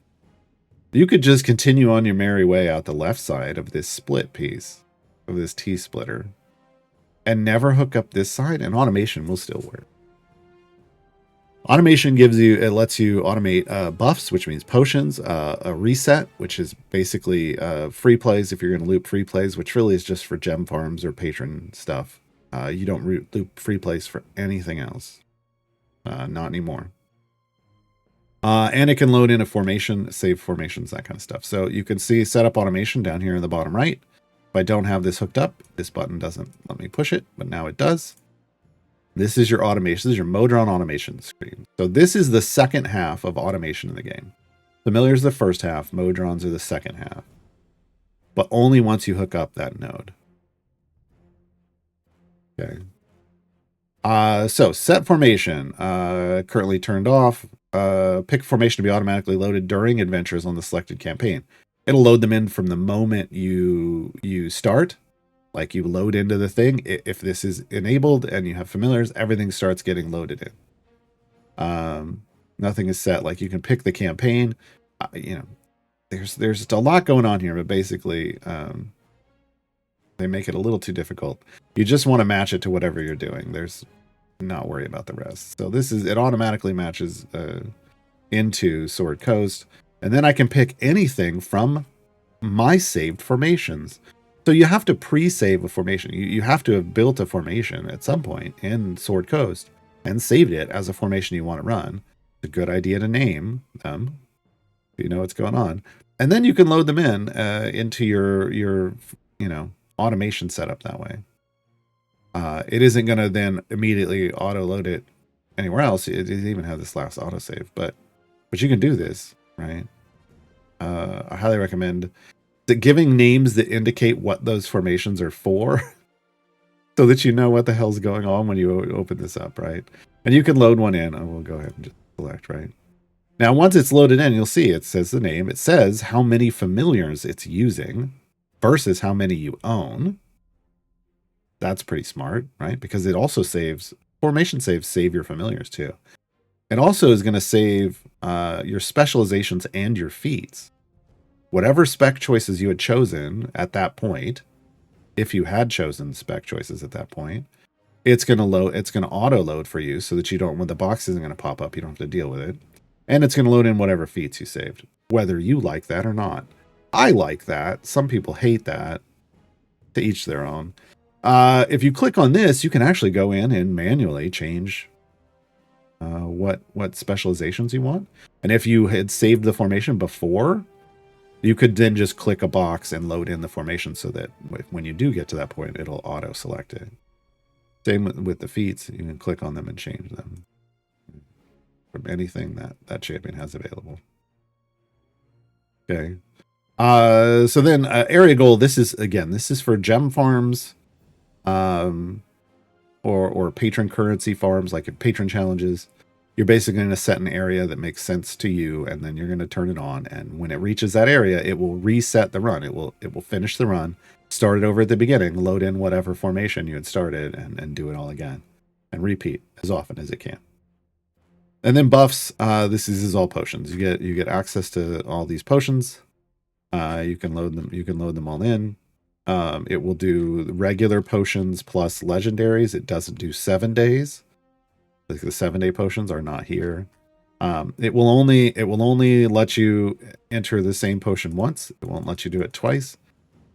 Speaker 2: you could just continue on your merry way out the left side of this split piece, of this T splitter, and never hook up this side, and automation will still work. Automation lets you automate buffs, which means potions, a reset, which is basically free plays if you're going to loop free plays, which really is just for gem farms or patron stuff. You don't loop free plays for anything else. Not anymore. And it can load in a formation, save formations, that kind of stuff. So you can see setup automation down here in the bottom right. If I don't have this hooked up, this button doesn't let me push it, but now it does. This is your automation. This is your Modron automation screen. So this is the second half of automation in the game. Familiars the first half, Modrons are the second half. But only once you hook up that node. Okay. So set formation, currently turned off. Pick formation to be automatically loaded during adventures on the selected campaign. It'll load them in from the moment you start. Like you load into the thing. If this is enabled and you have familiars, everything starts getting loaded in. Nothing is set. Like you can pick the campaign. You know, there's just a lot going on here, but basically, they make it a little too difficult. You just want to match it to whatever you're doing. There's not worry about the rest. So it automatically matches into Sword Coast, and then I can pick anything from my saved formations. So you have to pre-save a formation. You have to have built a formation at some point in Sword Coast and saved it as a formation you want to run. It's a good idea to name them, so you know what's going on, and then you can load them in into your automation setup that way. It isn't going to then immediately auto load it anywhere else. It even has this last autosave, but you can do this, right? I highly recommend giving names that indicate what those formations are for, so that you know what the hell's going on when you open this up, right? And you can load one in. I will go ahead and just select, right? Now, once it's loaded in, you'll see it says the name. It says how many familiars it's using versus how many you own. That's pretty smart, right? Because it also saves, formation saves save your familiars too. It also is going to save your specializations and your feats. Whatever spec choices you had chosen at that point, if you had chosen spec choices at that point, it's going to auto load for you so that you don't, when the box isn't going to pop up, you don't have to deal with it. And it's going to load in whatever feats you saved, whether you like that or not. I like that. Some people hate that. To each their own. If you click on this, you can actually go in and manually change what specializations you want. And if you had saved the formation before, you could then just click a box and load in the formation so that when you do get to that point, it'll auto select it. Same with the feats. You can click on them and change them from anything that champion has available. Okay. So then area goal, this is for gem farms, or patron currency farms, like patron challenges. You're basically going to set an area that makes sense to you, and then you're going to turn it on. And when it reaches that area, it will reset the run. It will finish the run, start it over at the beginning, load in whatever formation you had started, and do it all again, and repeat as often as it can. And then buffs. This is all potions. You get access to all these potions. You can load them. You can load them all in. It will do regular potions plus legendaries. It doesn't do 7 days. Like the 7-day potions are not here. It will only let you enter the same potion once. It won't let you do it twice.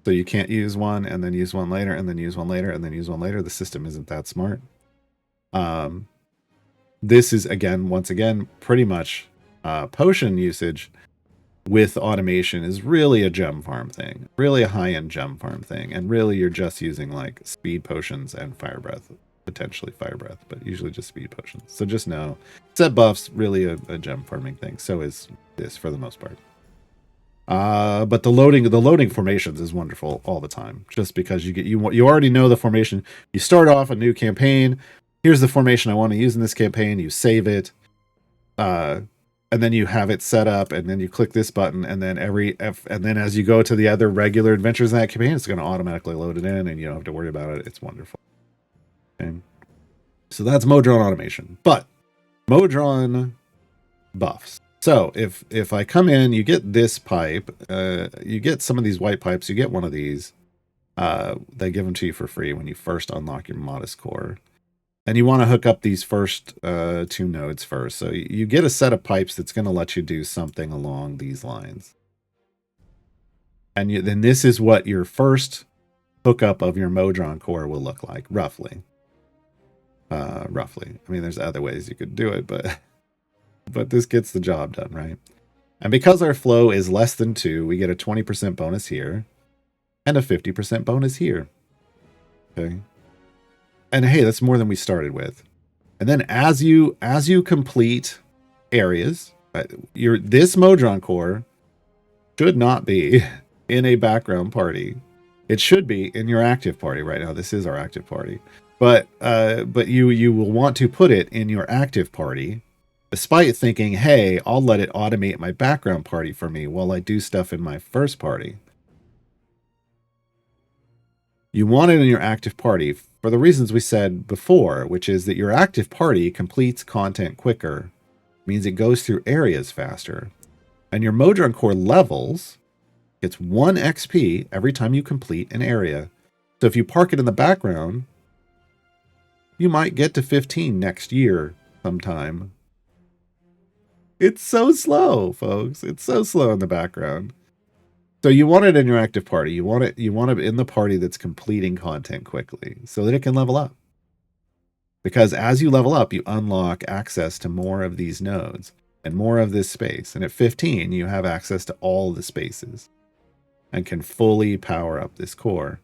Speaker 2: So you can't use one and then use one later and then use one later and then use one later. The system isn't that smart. This is once again, pretty much potion usage with automation is really a gem farm thing, really a high-end gem farm thing, and really you're just using like speed potions and fire breath, potentially fire breath, but usually just speed potions. So just know, set buffs really a gem farming thing. So is this for the most part. But the loading formations is wonderful all the time, just because you already know the formation. You start off a new campaign. Here's the formation I want to use in this campaign. You save it. And then you have it set up, and then you click this button, and then and then as you go to the other regular adventures in that campaign, it's going to automatically load it in, and you don't have to worry about it. It's wonderful. Okay. So that's Modron automation. But Modron buffs. So if I come in, you get this pipe, you get some of these white pipes, you get one of these. They give them to you for free when you first unlock your modest core. And you want to hook up these first 2 nodes first. So you get a set of pipes that's going to let you do something along these lines. And then this is what your first hookup of your Modron core will look like, roughly. Roughly. I mean, there's other ways you could do it, but this gets the job done, right? And because our flow is less than 2, we get a 20% bonus here and a 50% bonus here. Okay. And hey, that's more than we started with. And then as you complete areas, this Modron core should not be in a background party. It should be in your active party right now. This is our active party. But you will want to put it in your active party, despite thinking, hey, I'll let it automate my background party for me while I do stuff in my first party. You want it in your active party for the reasons we said before, which is that your active party completes content quicker, means it goes through areas faster, and your Modron core levels gets 1 XP every time you complete an area. So if you park it in the background, you might get to 15 next year sometime. It's so slow, folks. It's so slow in the background. So you want it in your active party. You want it in the party that's completing content quickly so that it can level up. Because as you level up, you unlock access to more of these nodes and more of this space. And at 15, you have access to all the spaces and can fully power up this core.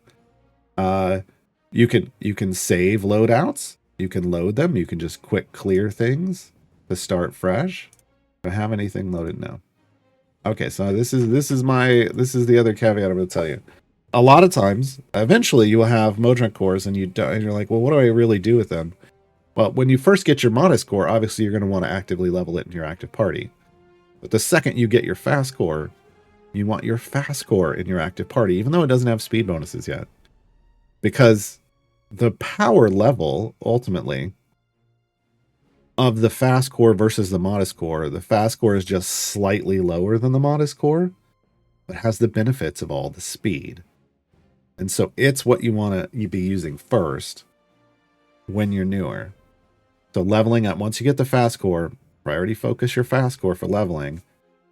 Speaker 2: You can save loadouts. You can load them. You can just quick clear things to start fresh. Do I have anything loaded? No. Okay, so this is the other caveat I'm going to tell you. A lot of times, eventually you will have Modron cores and you're like, well, what do I really do with them? Well, when you first get your modest core, obviously you're going to want to actively level it in your active party. But the second you get your fast core, you want your fast core in your active party, even though it doesn't have speed bonuses yet. Because the power level, ultimately, of the fast core versus the modest core, the fast core is just slightly lower than the modest core, but has the benefits of all the speed. And so it's what you want to be using first when you're newer. So leveling up, once you get the fast core, priority focus your fast core for leveling.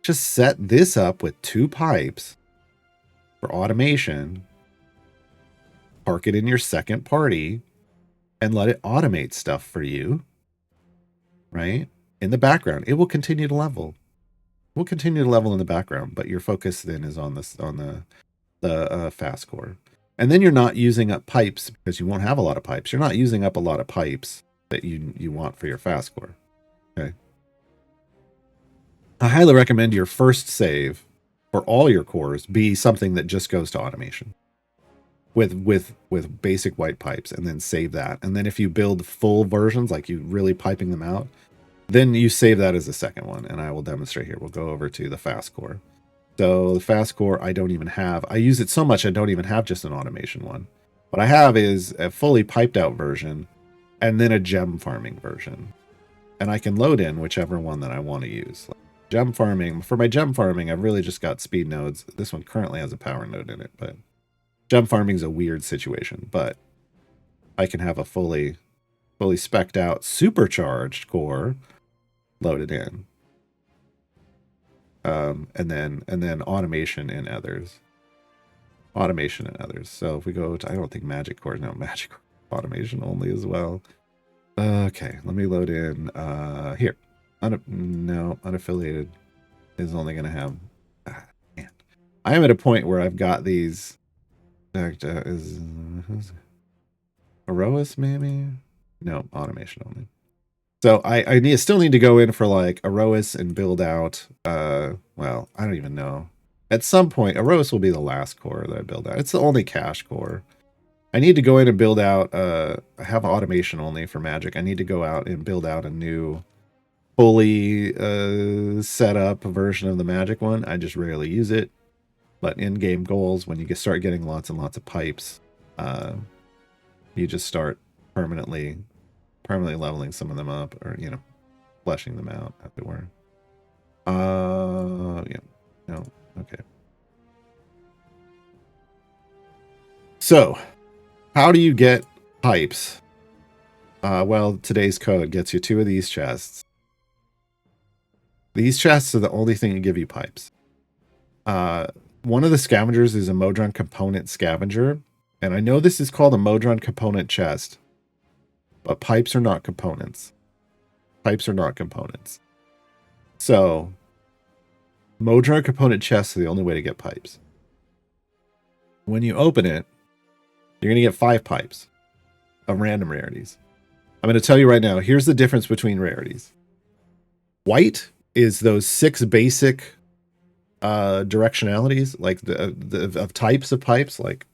Speaker 2: Just set this up with 2 pipes for automation. Park it in your second party and let it automate stuff for you. Right? In the background, it will continue to level. We'll continue to level in the background, but your focus then is on the fast core. And then you're not using up pipes because you won't have a lot of pipes. You're not using up a lot of pipes that you want for your fast core. Okay. I highly recommend your first save for all your cores be something that just goes to automation with basic white pipes, and then save that. And then if you build full versions, like you really piping them out, then you save that as a second one. And I will demonstrate here. We'll go over to the fast core. So the fast core, I don't even have. I use it so much I don't even have just an automation one. What I have is a fully piped out version and then a gem farming version. And I can load in whichever one that I want to use. Gem farming, for my gem farming, I've really just got speed nodes. This one currently has a power node in it, but gem farming is a weird situation. But I can have a fully spec'd out supercharged core loaded in. And then automation in others. Automation in others. So if we go to, I don't think magic core, no, magic automation only as well. Okay, let me load in here. No, unaffiliated is only going to have. Man. I am at a point where I've got these. Is Aroas maybe? No, automation only. So I still need to go in for like Aroas and build out. Well, I don't even know. At some point, Aroas will be the last core that I build out. It's the only cache core. I need to go in and build out. I have automation only for magic. I need to go out and build out a new, fully set up version of the magic one. I just rarely use it. But in-game goals, when you start getting lots and lots of pipes, you just start permanently leveling some of them up, or fleshing them out, as it were. Yeah, no, okay. So, how do you get pipes? Well, today's code gets you 2 of these chests. These chests are the only thing that give you pipes. One of the scavengers is a Modron component scavenger, and I know this is called a Modron component chest, but pipes are not components. Pipes are not components. So, Modron component chests are the only way to get pipes. When you open it, you're going to get 5 pipes of random rarities. I'm going to tell you right now, here's the difference between rarities. White is those 6 basic directionalities, like of types of pipes, like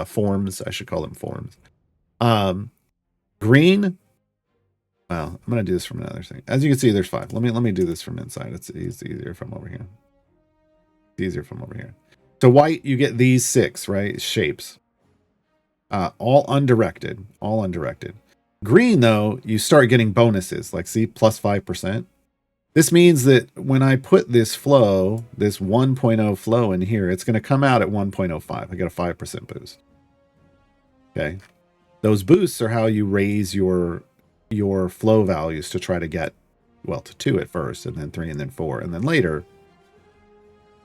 Speaker 2: forms. I should call them forms. Green. Well, I'm going to do this from another thing. As you can see, there's 5. Let me do this from inside. It's easier from over here. It's easier from over here. So white, you get these 6, right? Shapes. All undirected. All undirected. Green, though, you start getting bonuses. Like, see, plus 5%. This means that when I put this flow, this 1.0 flow in here, it's going to come out at 1.05. I get a 5% boost. Okay. Those boosts are how you raise your flow values to try to get, well, to 2 at first, and then 3, and then 4, and then later,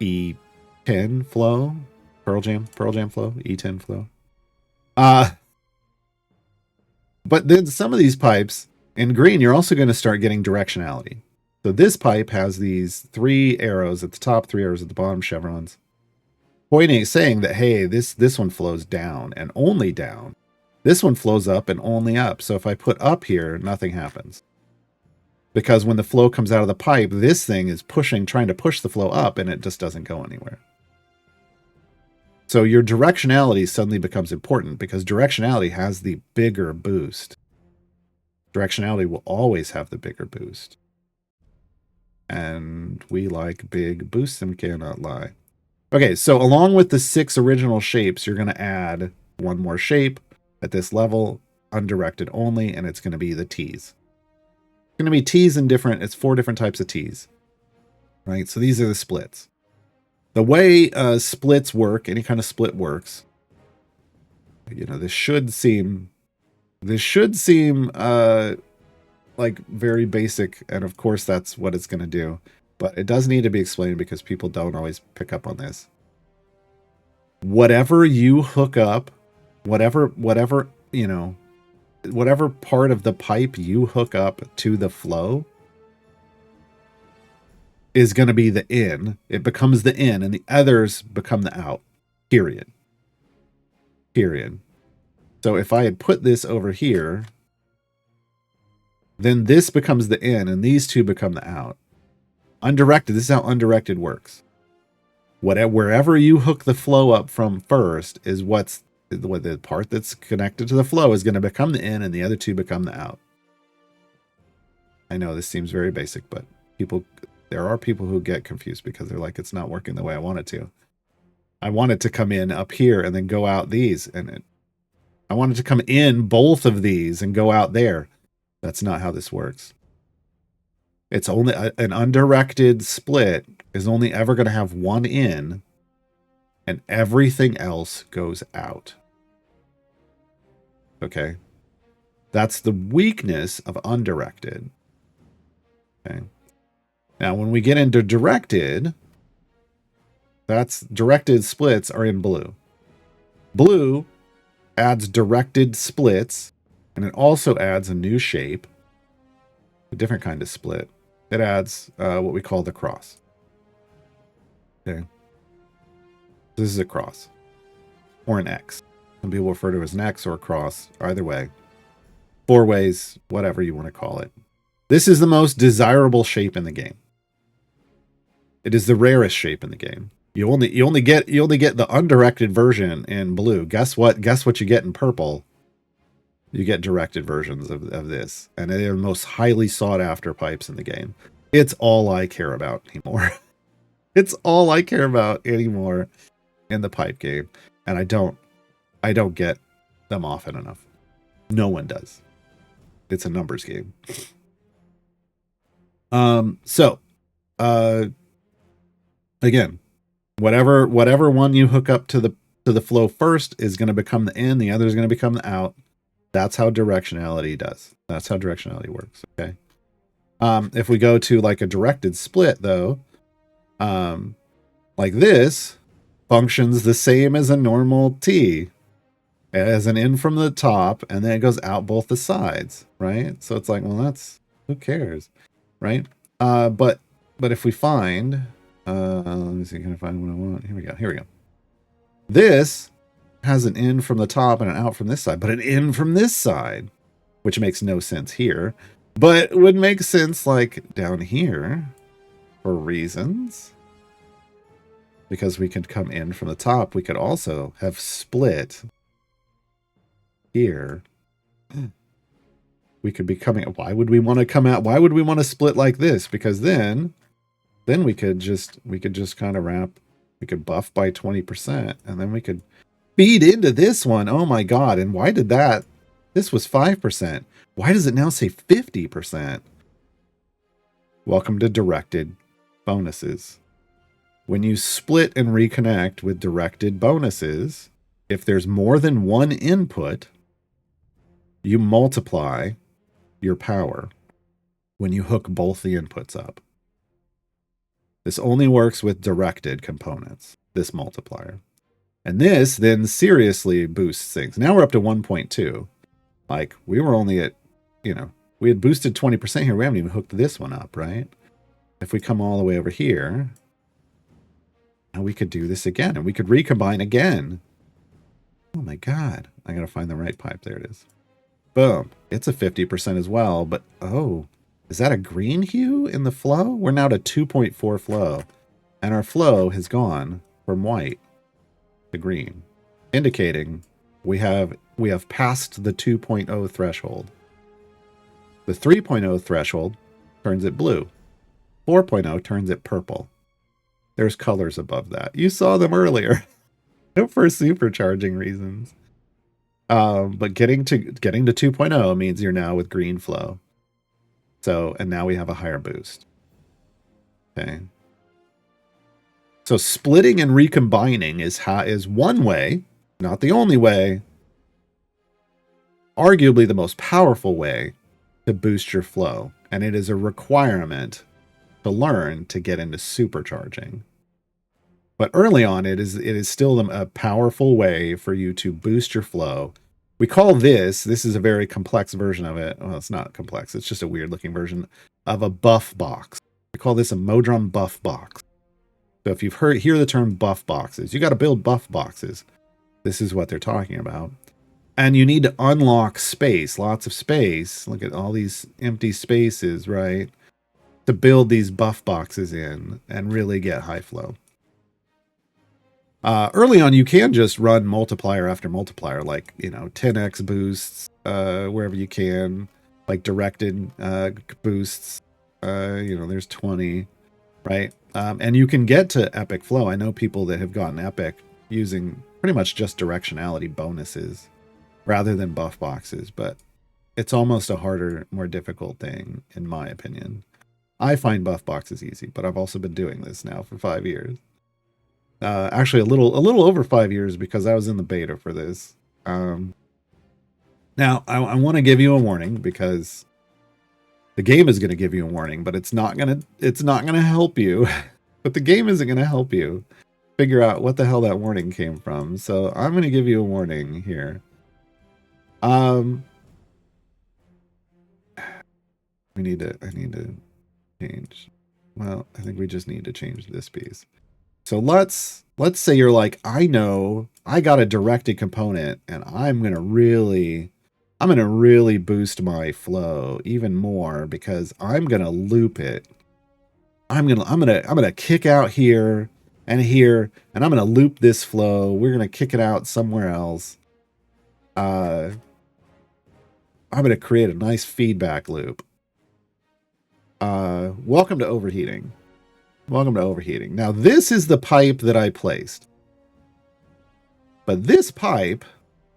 Speaker 2: E10 flow, Pearl Jam flow, E10 flow. But then some of these pipes in green, you're also going to start getting directionality. So this pipe has these 3 arrows at the top, 3 arrows at the bottom, chevrons, pointing, saying that, hey, this one flows down and only down. This one flows up and only up. So if I put up here, nothing happens. Because when the flow comes out of the pipe, this thing is trying to push the flow up, and it just doesn't go anywhere. So your directionality suddenly becomes important, because directionality has the bigger boost. Directionality will always have the bigger boost. And we like big boosts and cannot lie. Okay, so along with the 6 original shapes, you're going to add 1 more shape at this level, undirected only, and it's going to be the T's. It's going to be T's in it's 4 different types of T's. Right, so these are the splits. The way splits work, any kind of split works, this should seem like very basic, and of course that's what it's going to do, but it does need to be explained because people don't always pick up on this. Whatever you hook up, whatever part of the pipe you hook up to the flow is going to be the in. It becomes the in, and the others become the out. Period. So if I had put this over here, then this becomes the in, and these 2 become the out. Undirected, this is how undirected works. Wherever you hook the flow up from first is what the part that's connected to the flow is going to become the in, and the other two become the out. I know this seems very basic, but there are people who get confused because they're like, it's not working the way I want it to. I want it to come in up here and then go out these, and I want it to come in both of these and go out there. That's not how this works. It's only an undirected split is only ever going to have one in, and everything else goes out. Okay? That's the weakness of undirected. Okay? Now, when we get into directed, directed splits are in blue. Blue adds directed splits, and it also adds a new shape, a different kind of split. It adds what we call the cross. Okay. This is a cross. Or an X. Some people refer to it as an X or a cross. Either way. 4 ways, whatever you want to call it. This is the most desirable shape in the game. It is the rarest shape in the game. You only get the undirected version in blue. Guess what? Guess what you get in purple? You get directed versions of this. And they're the most highly sought after pipes in the game. It's all I care about anymore. It's all I care about anymore in the pipe game. And I don't get them often enough. No one does. It's a numbers game. Again, whatever one you hook up to the flow first is going to become the in, the other is going to become the out. That's how directionality does. That's how directionality works. Okay. If we go to like a directed split though, like this functions the same as a normal T, as an in from the top, and then it goes out both the sides, right? So it's like, well, who cares, right? But if we find, let me see, can I find what I want? Here we go. This has an in from the top and an out from this side, but an in from this side, which makes no sense here, but would make sense like down here for reasons. Because we could come in from the top, we could also have split here. We could be coming. Why would we want to come out? Why would we want to split like this? Because then we could just kind of wrap. We could buff by 20%, and then we could feed into this one. Oh my god! And why did that? This was 5%. Why does it now say 50%? Welcome to directed bonuses. When you split and reconnect with directed bonuses, if there's more than one input, you multiply your power when you hook both the inputs up. This only works with directed components, this multiplier. And this then seriously boosts things. Now we're up to 1.2. Like, we were only at, we had boosted 20% here. We haven't even hooked this one up, right? If we come all the way over here, and we could do this again, and we could recombine again. Oh my god. I gotta find the right pipe. There it is. Boom. It's a 50% as well, but oh, is that a green hue in the flow? We're now to 2.4 flow, and our flow has gone from white to green, indicating we have passed the 2.0 threshold. The 3.0 threshold turns it blue. 4.0 turns it purple. There's colors above that. You saw them earlier for supercharging reasons. But getting to 2.0 means you're now with green flow. So, and now we have a higher boost. Okay. So splitting and recombining is one way, not the only way, arguably the most powerful way to boost your flow. And it is a requirement to learn to get into supercharging. But early on, it is still a powerful way for you to boost your flow. We call this is a very complex version of it. Well, it's not complex. It's just a weird looking version of a buff box. We call this a Modron buff box. So if you've hear the term buff boxes, you got to build buff boxes. This is what they're talking about. And you need to unlock space, lots of space. Look at all these empty spaces, right? To build these buff boxes in and really get high flow. Early on, you can just run multiplier after multiplier, like, 10x boosts wherever you can, like directed boosts. There's 20, right? And you can get to epic flow. I know people that have gotten epic using pretty much just directionality bonuses rather than buff boxes, but it's almost a harder, more difficult thing, in my opinion. I find buff boxes easy, but I've also been doing this now for 5 years. Actually, a little over 5 years, because I was in the beta for this. Now, I want to give you a warning, because the game is going to give you a warning, but it's not gonna help you. But the game isn't going to help you figure out what the hell that warning came from. So I'm going to give you a warning here. I need to change. Well, I think we just need to change this piece. So let's say you're like, I know I got a directed component, and I'm gonna really boost my flow even more, because I'm gonna loop it. I'm gonna kick out here and here, and I'm gonna loop this flow. We're gonna kick it out somewhere else. I'm gonna create a nice feedback loop. Welcome to overheating. Welcome to overheating. Now, this is the pipe that I placed. But this pipe,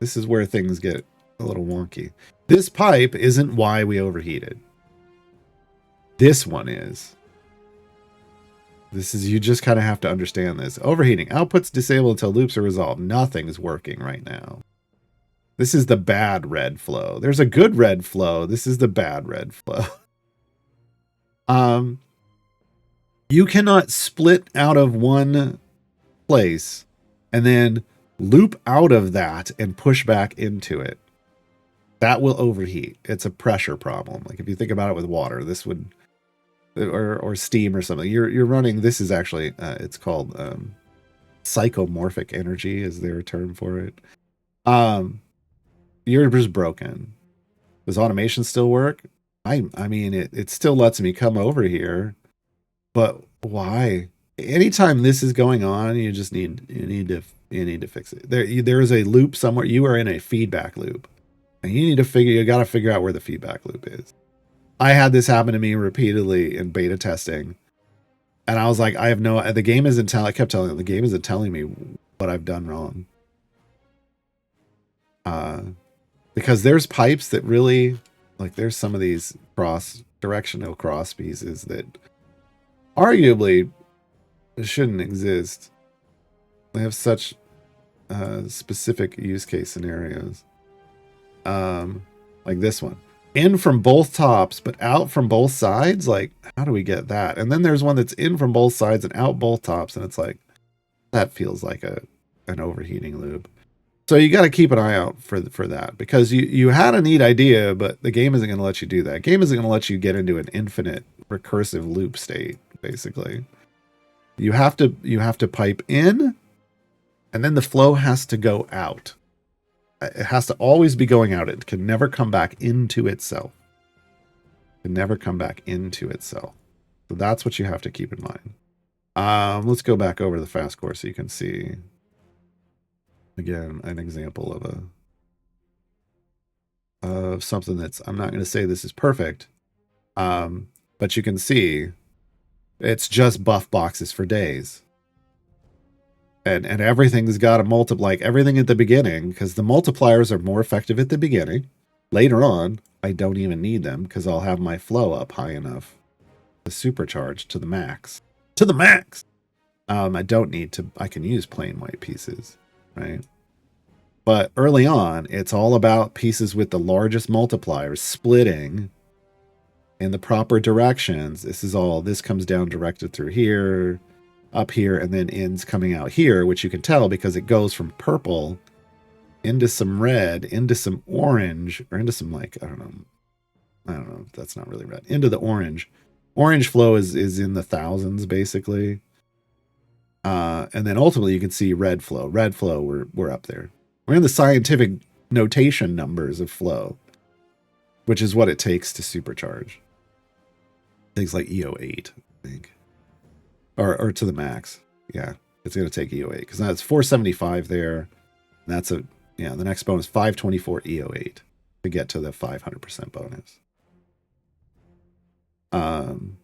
Speaker 2: this is where things get a little wonky. This pipe isn't why we overheated. This one is. This is, you just kind of have to understand this. Overheating. Outputs disabled until loops are resolved. Nothing's working right now. This is the bad red flow. There's a good red flow. This is the bad red flow. You cannot split out of one place and then loop out of that and push back into it. That will overheat. It's a pressure problem. Like if you think about it with water, this would, or steam or something. You're running. This is actually it's called psychomorphic energy is their term for it. You're just broken. Does automation still work? I mean it still lets me come over here. But why? Anytime this is going on, you need to fix it. There is a loop somewhere. You are in a feedback loop, and you got to figure out where the feedback loop is. I had this happen to me repeatedly in beta testing, and I was like, I have no. The game isn't telling. I kept telling them the game isn't telling me what I've done wrong. Because there's pipes that really, like, there's some of these directional cross pieces that arguably shouldn't exist. They have such specific use case scenarios. Like this one. In from both tops, but out from both sides? Like, how do we get that? And then there's one that's in from both sides and out both tops, and it's like, that feels like an overheating loop. So you got to keep an eye out for that, because you had a neat idea, but the game isn't going to let you do that. Game isn't going to let you get into an infinite recursive loop state, basically. You have to pipe in, and then the flow has to go out. It has to always be going out. It can never come back into itself. It can never come back into itself. So that's what you have to keep in mind. Let's go back over the fast course so you can see again an example of something that's, I'm not going to say this is perfect, but you can see it's just buff boxes for days. And everything's got a multiply, like everything at the beginning, because the multipliers are more effective at the beginning. Later on, I don't even need them, because I'll have my flow up high enough to supercharge to the max. To the max! I don't need to, I can use plain white pieces, right? But early on, it's all about pieces with the largest multipliers splitting in the proper directions. This comes down directed through here, up here, and then ends coming out here, which you can tell because it goes from purple into some red, into some orange, or into some, like, I don't know, that's not really red, into the orange. Orange flow is in the thousands, basically. And then ultimately you can see red flow. Red flow, we're up there. We're in the scientific notation numbers of flow, which is what it takes to supercharge. Things like EO8, I think. Or to the max. Yeah. it's going to take EO8 because that's 475 there. And that's a, yeah, the next bonus 524 EO8 to get to the 500% bonus. And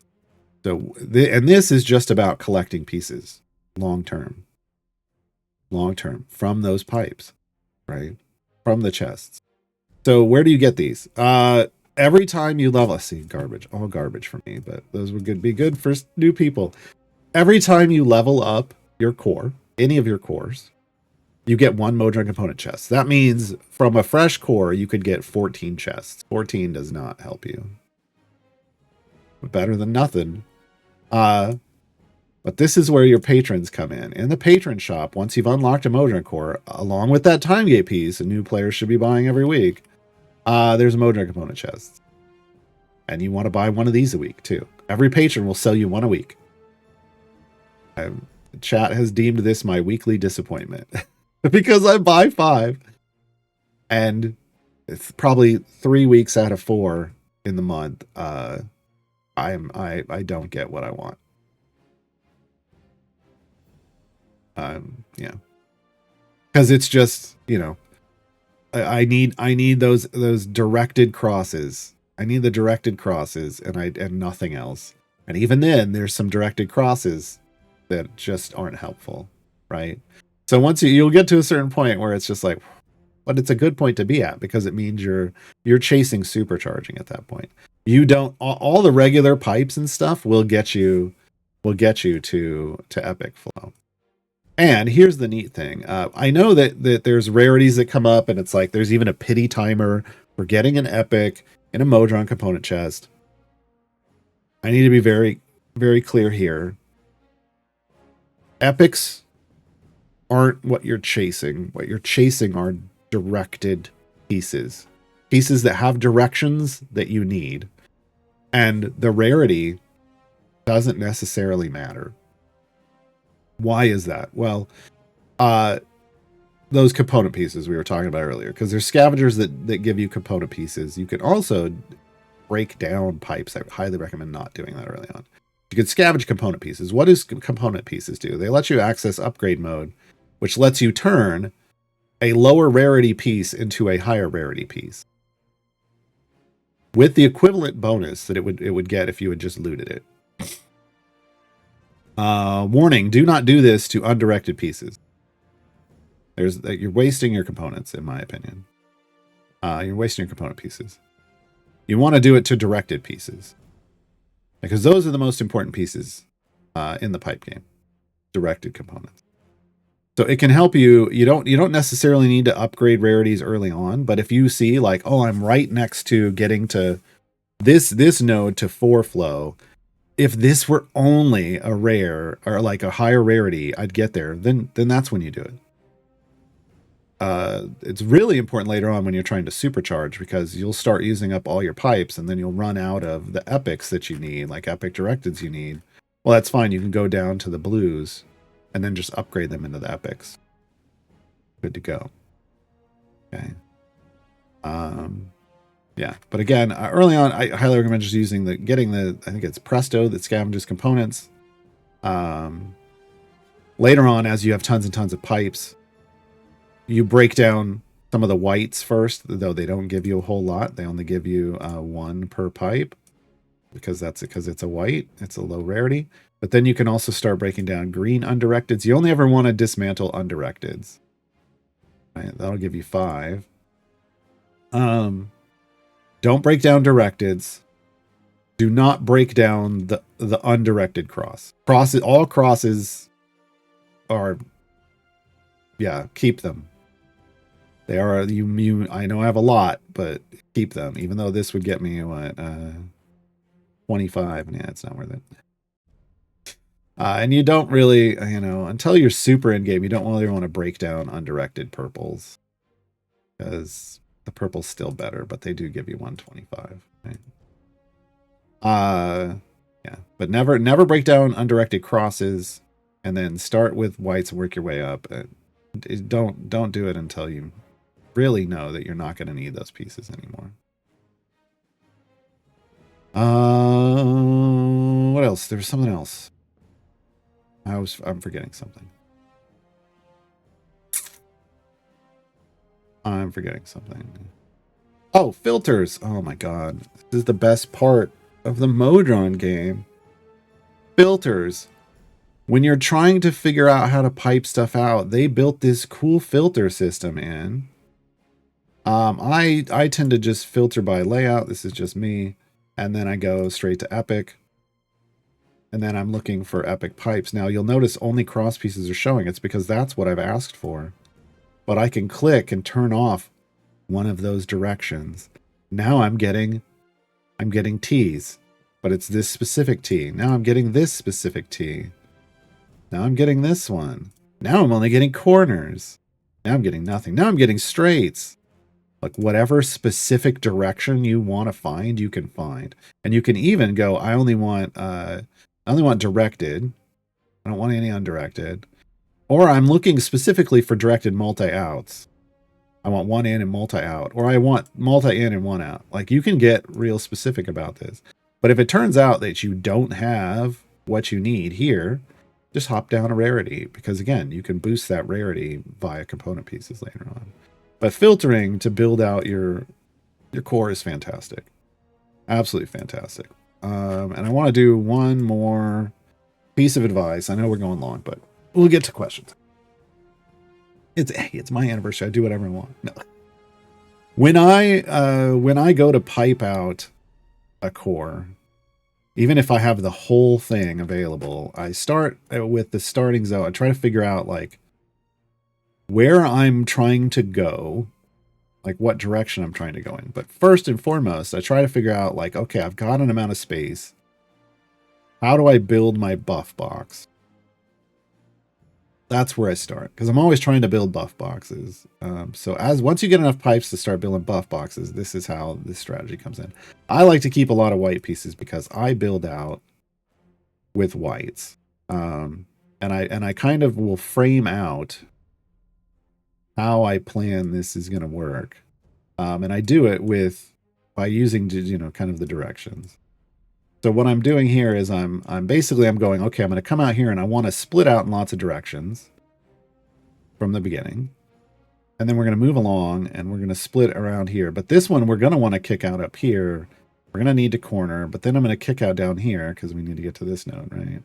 Speaker 2: this is just about collecting pieces long term from those pipes, right? From the chests. So where do you get these? Every time you level, see, garbage, all garbage for me, but those would be good for new people. Every time you level up your core, any of your cores, you get 1 Modron component chest. That means from a fresh core, you could get 14 chests. 14 does not help you. Better than nothing. But this is where your patrons come in. In the patron shop, once you've unlocked a Modron core, along with that time gate piece, a new player should be buying every week, there's a Modron component chest. And you want to buy one of these a week, too. Every patron will sell you one a week. Chat has deemed this my weekly disappointment. Because I buy 5. And it's probably 3 weeks out of 4 in the month, I don't get what I want. Yeah, because it's just, you know, I need those directed crosses. I need the directed crosses, and nothing else. And even then, there's some directed crosses that just aren't helpful, right? So once you'll get to a certain point where it's just like, but it's a good point to be at because it means you're chasing supercharging at that point. You don't, all the regular pipes and stuff will get you to epic flow. And here's the neat thing. I know that there's rarities that come up, and it's like there's even a pity timer for getting an epic in a Modron component chest. I need to be very, very clear here. Epics aren't what you're chasing. What you're chasing are directed pieces. Pieces that have directions that you need. And the rarity doesn't necessarily matter. Why is that? Well, those component pieces we were talking about earlier, because there's scavengers that give you component pieces. You can also break down pipes. I highly recommend not doing that early on. You can scavenge component pieces. What does component pieces do? They let you access upgrade mode, which lets you turn a lower rarity piece into a higher rarity piece with the equivalent bonus that it would get if you had just looted it. Warning, do not do this to undirected pieces. You're wasting your components, in my opinion. You're wasting your component pieces. You want to do it to directed pieces, because those are the most important pieces in the pipe game. Directed components. So it can help you. You don't necessarily need to upgrade rarities early on, but if you see like, oh, I'm right next to getting to this node to 4 flow. If this were only a rare or like a higher rarity, I'd get there. Then that's when you do it. It's really important later on when you're trying to supercharge, because you'll start using up all your pipes, and then you'll run out of the epics that you need, like epic directeds you need. Well, that's fine. You can go down to the blues and then just upgrade them into the epics. Good to go. Okay. Yeah, but again, early on, I highly recommend just using getting the, I think it's Presto that scavenges components. Later on, as you have tons and tons of pipes, you break down some of the whites first, though they don't give you a whole lot. They only give you 1 per pipe because it's a white. It's a low rarity. But then you can also start breaking down green undirecteds. You only ever want to dismantle undirecteds. Right? That'll give you 5. Don't break down directeds. Do not break down the undirected cross. All crosses are, yeah, keep them. They are, I know I have a lot, but keep them. Even though this would get me, what, 25. Yeah, it's not worth it. And you don't really, until you're super in-game, you don't really want to break down undirected purples. Because the purple's still better, but they do give you 125. Right? Yeah, but never break down undirected crosses, and then start with whites and work your way up. Don't do it until you really know that you're not going to need those pieces anymore. What else? There's something else. I'm forgetting something. I'm forgetting something. Oh, filters. Oh my god. This is the best part of the Modron game. Filters. When you're trying to figure out how to pipe stuff out, they built this cool filter system in. I tend to just filter by layout. This is just me. And then I go straight to epic. And then I'm looking for epic pipes. Now you'll notice only cross pieces are showing. It's because that's what I've asked for. But I can click and turn off one of those directions. Now I'm getting T's, but it's this specific T. Now I'm getting this specific T. Now I'm getting this one. Now I'm only getting corners. Now I'm getting nothing. Now I'm getting straights. Like whatever specific direction you want to find, you can find. And you can even go, I only want directed. I don't want any undirected. Or I'm looking specifically for directed multi-outs. I want one in and multi-out. Or I want multi-in and one out. Like you can get real specific about this. But if it turns out that you don't have what you need here, just hop down a rarity. Because again, you can boost that rarity via component pieces later on. But filtering to build out your core is fantastic. Absolutely fantastic. And I want to do one more piece of advice. I know we're going long, but we'll get to questions. It's my anniversary. I do whatever I want. No. When I go to pipe out a core, even if I have the whole thing available, I start with the starting zone. I try to figure out like where I'm trying to go, like what direction I'm trying to go in. But first and foremost, I try to figure out like, okay, I've got an amount of space. How do I build my buff box? That's where I start, because I'm always trying to build buff boxes. So once you get enough pipes to start building buff boxes, this is how this strategy comes in. I like to keep a lot of white pieces because I build out with whites. And I kind of will frame out how I plan this is going to work. And I do it by using, kind of the directions. So what I'm doing here is I'm going, okay, I'm going to come out here and I want to split out in lots of directions from the beginning. And then we're going to move along and we're going to split around here. But this one, we're going to want to kick out up here. We're going to need to corner, but then I'm going to kick out down here because we need to get to this node, right?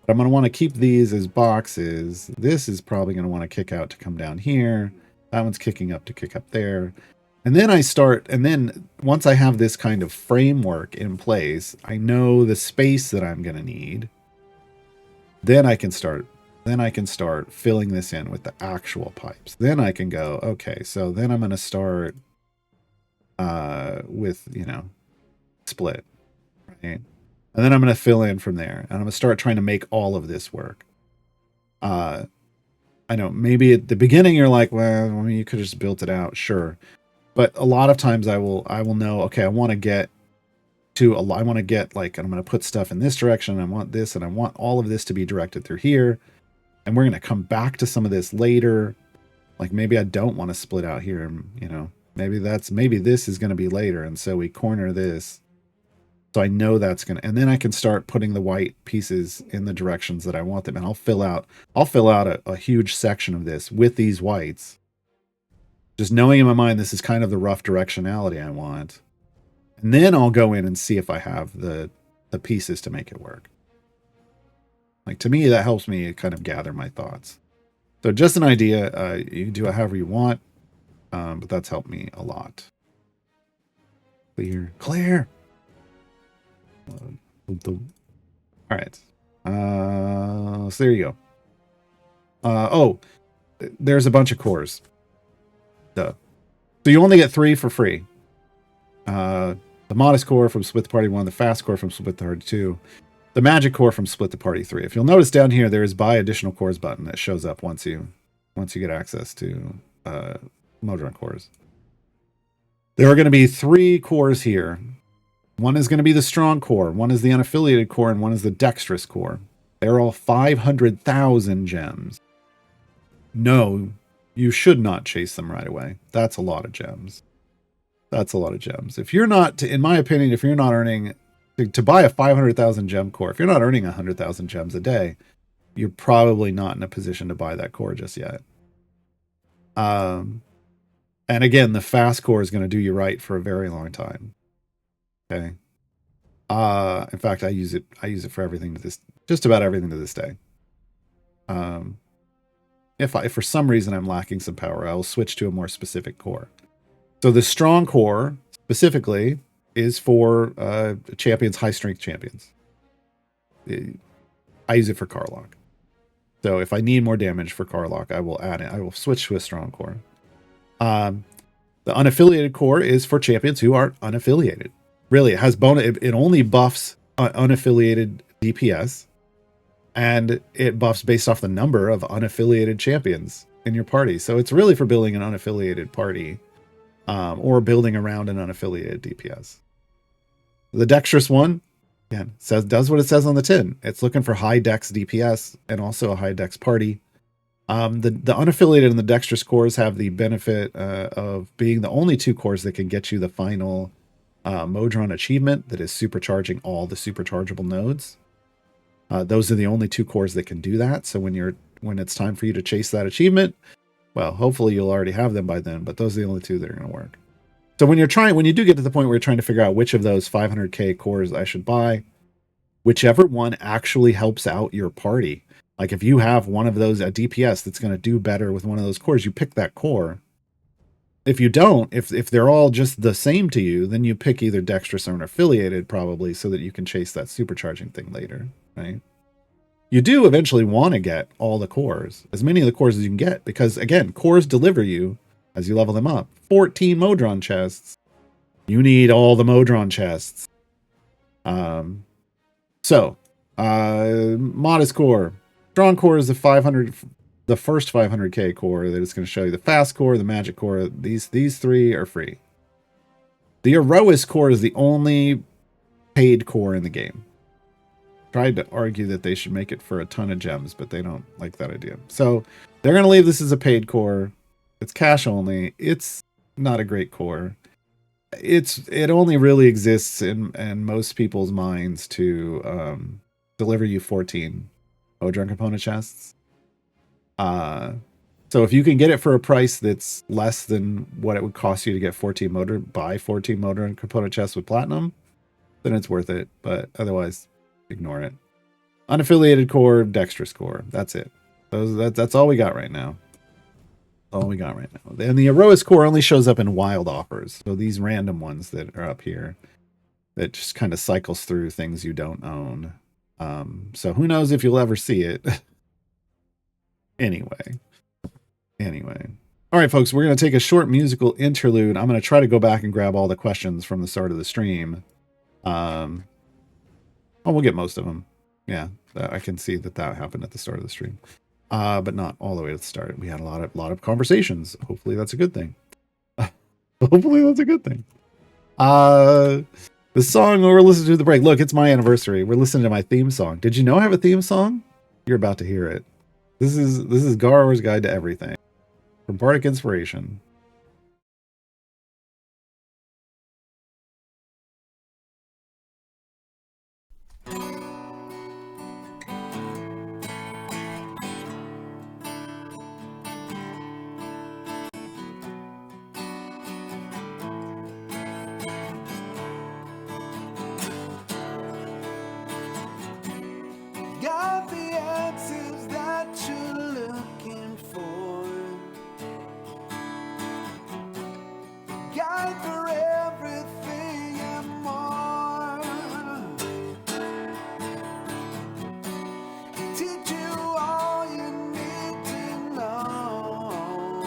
Speaker 2: But I'm going to want to keep these as boxes. This is probably going to want to kick out to come down here. That one's kicking up to kick up there. And then once I have this kind of framework in place, I know the space that I'm going to need. Then I can start filling this in with the actual pipes. Then I can go, okay, so then I'm going to start with, split, right? And then I'm going to fill in from there. And I'm going to start trying to make all of this work. I know maybe at the beginning you're like, well, I mean, you could have just built it out. Sure. But a lot of times I will know, okay, I want to get like, I'm going to put stuff in this direction. And I want this, and I want all of this to be directed through here. And we're going to come back to some of this later. Like maybe I don't want to split out here. Maybe this is going to be later. And so we corner this. So I know that's going to, and then I can start putting the white pieces in the directions that I want them. And I'll fill out a huge section of this with these whites. Just knowing in my mind, this is kind of the rough directionality I want. And then I'll go in and see if I have the pieces to make it work. Like to me, that helps me kind of gather my thoughts. So just an idea, you can do it however you want, but that's helped me a lot. Clear. All right. So there you go. There's a bunch of cores. So you only get 3 for free. The modest core from Split the Party 1, the fast core from Split the Party 2, the magic core from Split the Party 3. If you'll notice down here, there is buy additional cores button that shows up once you get access to Modron cores. There are going to be 3 cores here. One is going to be the strong core, one is the unaffiliated core, and one is the dexterous core. They're all 500,000 gems. No, you should not chase them right away. That's a lot of gems. If you're not, in my opinion, if you're not earning, to buy a 500,000 gem core, if you're not earning 100,000 gems a day, you're probably not in a position to buy that core just yet. And again, the fast core is going to do you right for a very long time. Okay. In fact, I use it for everything to this, just about everything to this day. If for some reason I'm lacking some power, I will switch to a more specific core. So the strong core specifically is for champions, high strength champions. I use it for Carlock. So if I need more damage for Carlock, I will add it. I will switch to a strong core. The unaffiliated core is for champions who are unaffiliated. Really, it has bonus. It only buffs unaffiliated DPS, and it buffs based off the number of unaffiliated champions in your party. So it's really for building an unaffiliated party, or building around an unaffiliated DPS. The dexterous one, again, does what it says on the tin. It's looking for high dex DPS and also a high dex party. The unaffiliated and the dexterous cores have the benefit of being the only 2 cores that can get you the final Modron achievement, that is supercharging all the superchargeable nodes. Those are the only 2 cores that can do that. So when it's time for you to chase that achievement, well, hopefully you'll already have them by then, but those are the only 2 that are going to work. So when you do get to the point where you're trying to figure out which of those 500k cores I should buy, whichever one actually helps out your party. Like if you have one of those, a DPS that's going to do better with one of those cores, you pick that core. If you don't, if they're all just the same to you, then you pick either dexterous or unaffiliated, probably, so that you can chase that supercharging thing later, right? You do eventually want to get all the cores, as many of the cores as you can get, because again, cores deliver you, as you level them up, 14 Modron chests. You need all the Modron chests. Modest core. Strong core is the first 500k core that is going to show you. The fast core, the magic core, these 3 are free. The Herois core is the only paid core in the game. Tried to argue that they should make it for a ton of gems, but they don't like that idea. So they're going to leave this as a paid core. It's cash only. It's not a great core. It only really exists in most people's minds to deliver you 14 Modron component chests. So if you can get it for a price that's less than what it would cost you to get 14 Modron component chests with platinum, then it's worth it. But otherwise, ignore it. Unaffiliated core, dexterous core. That's it. That's all we got right now. All we got right now. And the Herois core only shows up in wild offers. So these random ones that are up here, that just kind of cycles through things you don't own. So who knows if you'll ever see it. Anyway. All right, folks, we're going to take a short musical interlude. I'm going to try to go back and grab all the questions from the start of the stream. We'll get most of them. Yeah, I can see that happened at the start of the stream. But not all the way to the start. We had a lot of conversations. Hopefully that's a good thing. Hopefully that's a good thing. The song we're listening to the break. Look, it's my anniversary. We're listening to my theme song. Did you know I have a theme song? You're about to hear it. This is Gaarawarr's Guide to Everything from Bardic Inspiration.
Speaker 1: Got the answers that you're looking for. Guide for everything and more. Teach you all you need to know.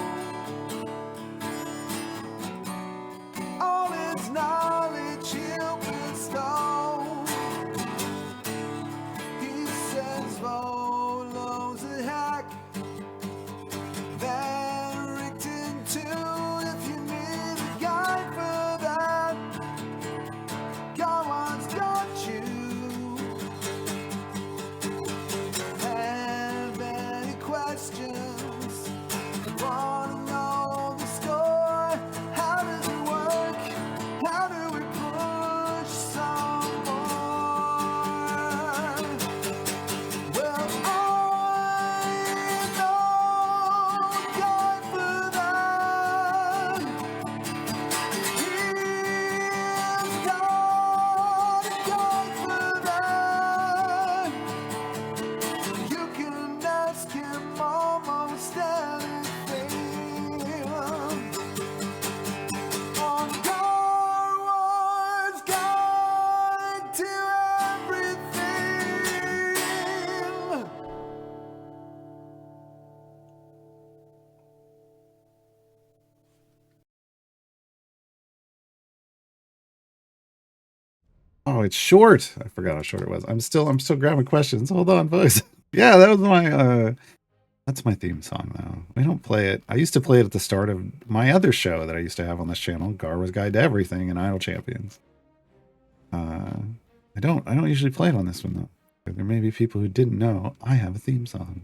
Speaker 1: All his knowledge he'll bestow. He sends follows that have
Speaker 2: Oh, it's short. I forgot how short it was. I'm still grabbing questions. Hold on, folks. Yeah, that was my that's my theme song now. We don't play it. I used to play it at the start of my other show that I used to have on this channel, Gaarawarr's Guide to Everything and Idle Champions. I don't usually play it on this one though. There may be people who didn't know I have a theme song.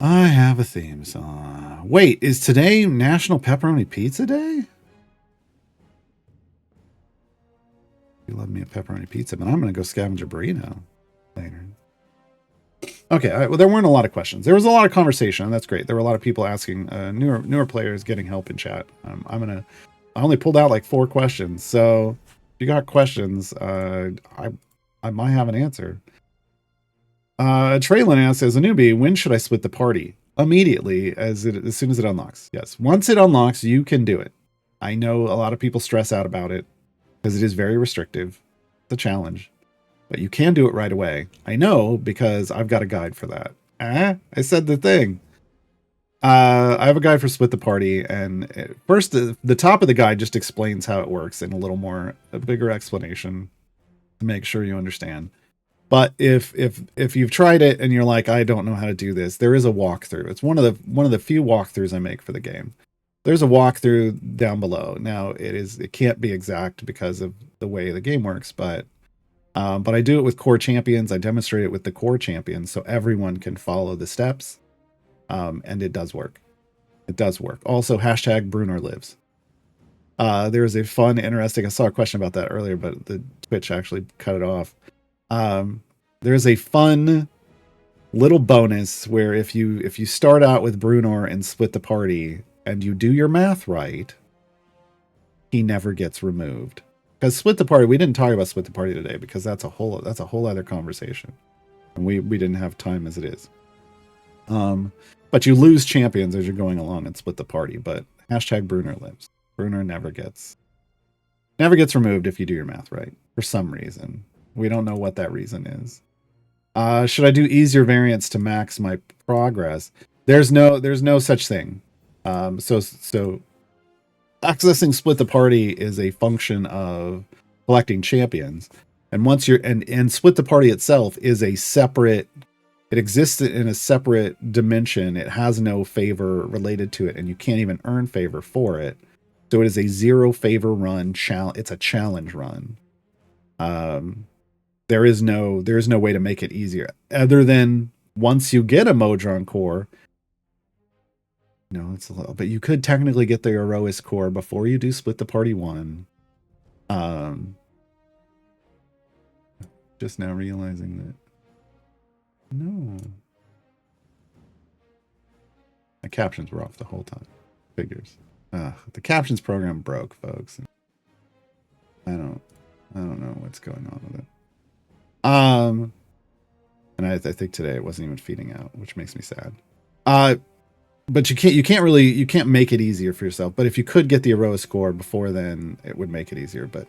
Speaker 2: I have a theme song. Wait, is today National Pepperoni Pizza Day? You love me a pepperoni pizza, but I'm going to go scavenge a burrito later. Okay, well, there weren't a lot of questions. There was a lot of conversation, and that's great. There were a lot of people asking, newer players getting help in chat. I only pulled out like 4 questions, so if you got questions, I might have an answer. Traylon asks, as a newbie, when should I split the party? Immediately, as soon as it unlocks. Yes, once it unlocks, you can do it. I know a lot of people stress out about it because it is very restrictive. It's a challenge, but you can do it right away. I know because I've got a guide for that. I said the thing. I have a guide for split the party, and first the top of the guide just explains how it works in a bigger explanation to make sure you understand. But if you've tried it and you're like, I don't know how to do this, there is a walkthrough. It's one of the few walkthroughs I make for the game. There's a walkthrough down below. Now it can't be exact because of the way the game works, but I do it with core champions. I demonstrate it with the core champions so everyone can follow the steps. And it does work. It does work. Also, hashtag Bruner lives. There is a fun, interesting, I saw a question about that earlier, but the Twitch actually cut it off. There's a fun little bonus where if you start out with Bruner and split the party and you do your math right, he never gets removed. Because split the party, we didn't talk about split the party today because that's a whole other conversation. And we didn't have time as it is. But you lose champions as you're going along and split the party. But hashtag Bruner lives. Bruner never gets removed if you do your math right for some reason. We don't know what that reason is. Should I do easier variants to max my progress? There's no such thing. So accessing split the party is a function of collecting champions. And once and split the party itself is a separate, it exists in a separate dimension. It has no favor related to it, and you can't even earn favor for it. So it is a 0 favor run. It's a challenge run. There is no way to make it easier other than once you get a Modron core. No, it's a little, but you could technically get the Herois core before you do split the party 1. Just now realizing that. No. My captions were off the whole time. Figures. The captions program broke, folks. I don't know what's going on with it. And I think today it wasn't even feeding out, which makes me sad. But you can't make it easier for yourself. But if you could get the Heroic score before then, it would make it easier. But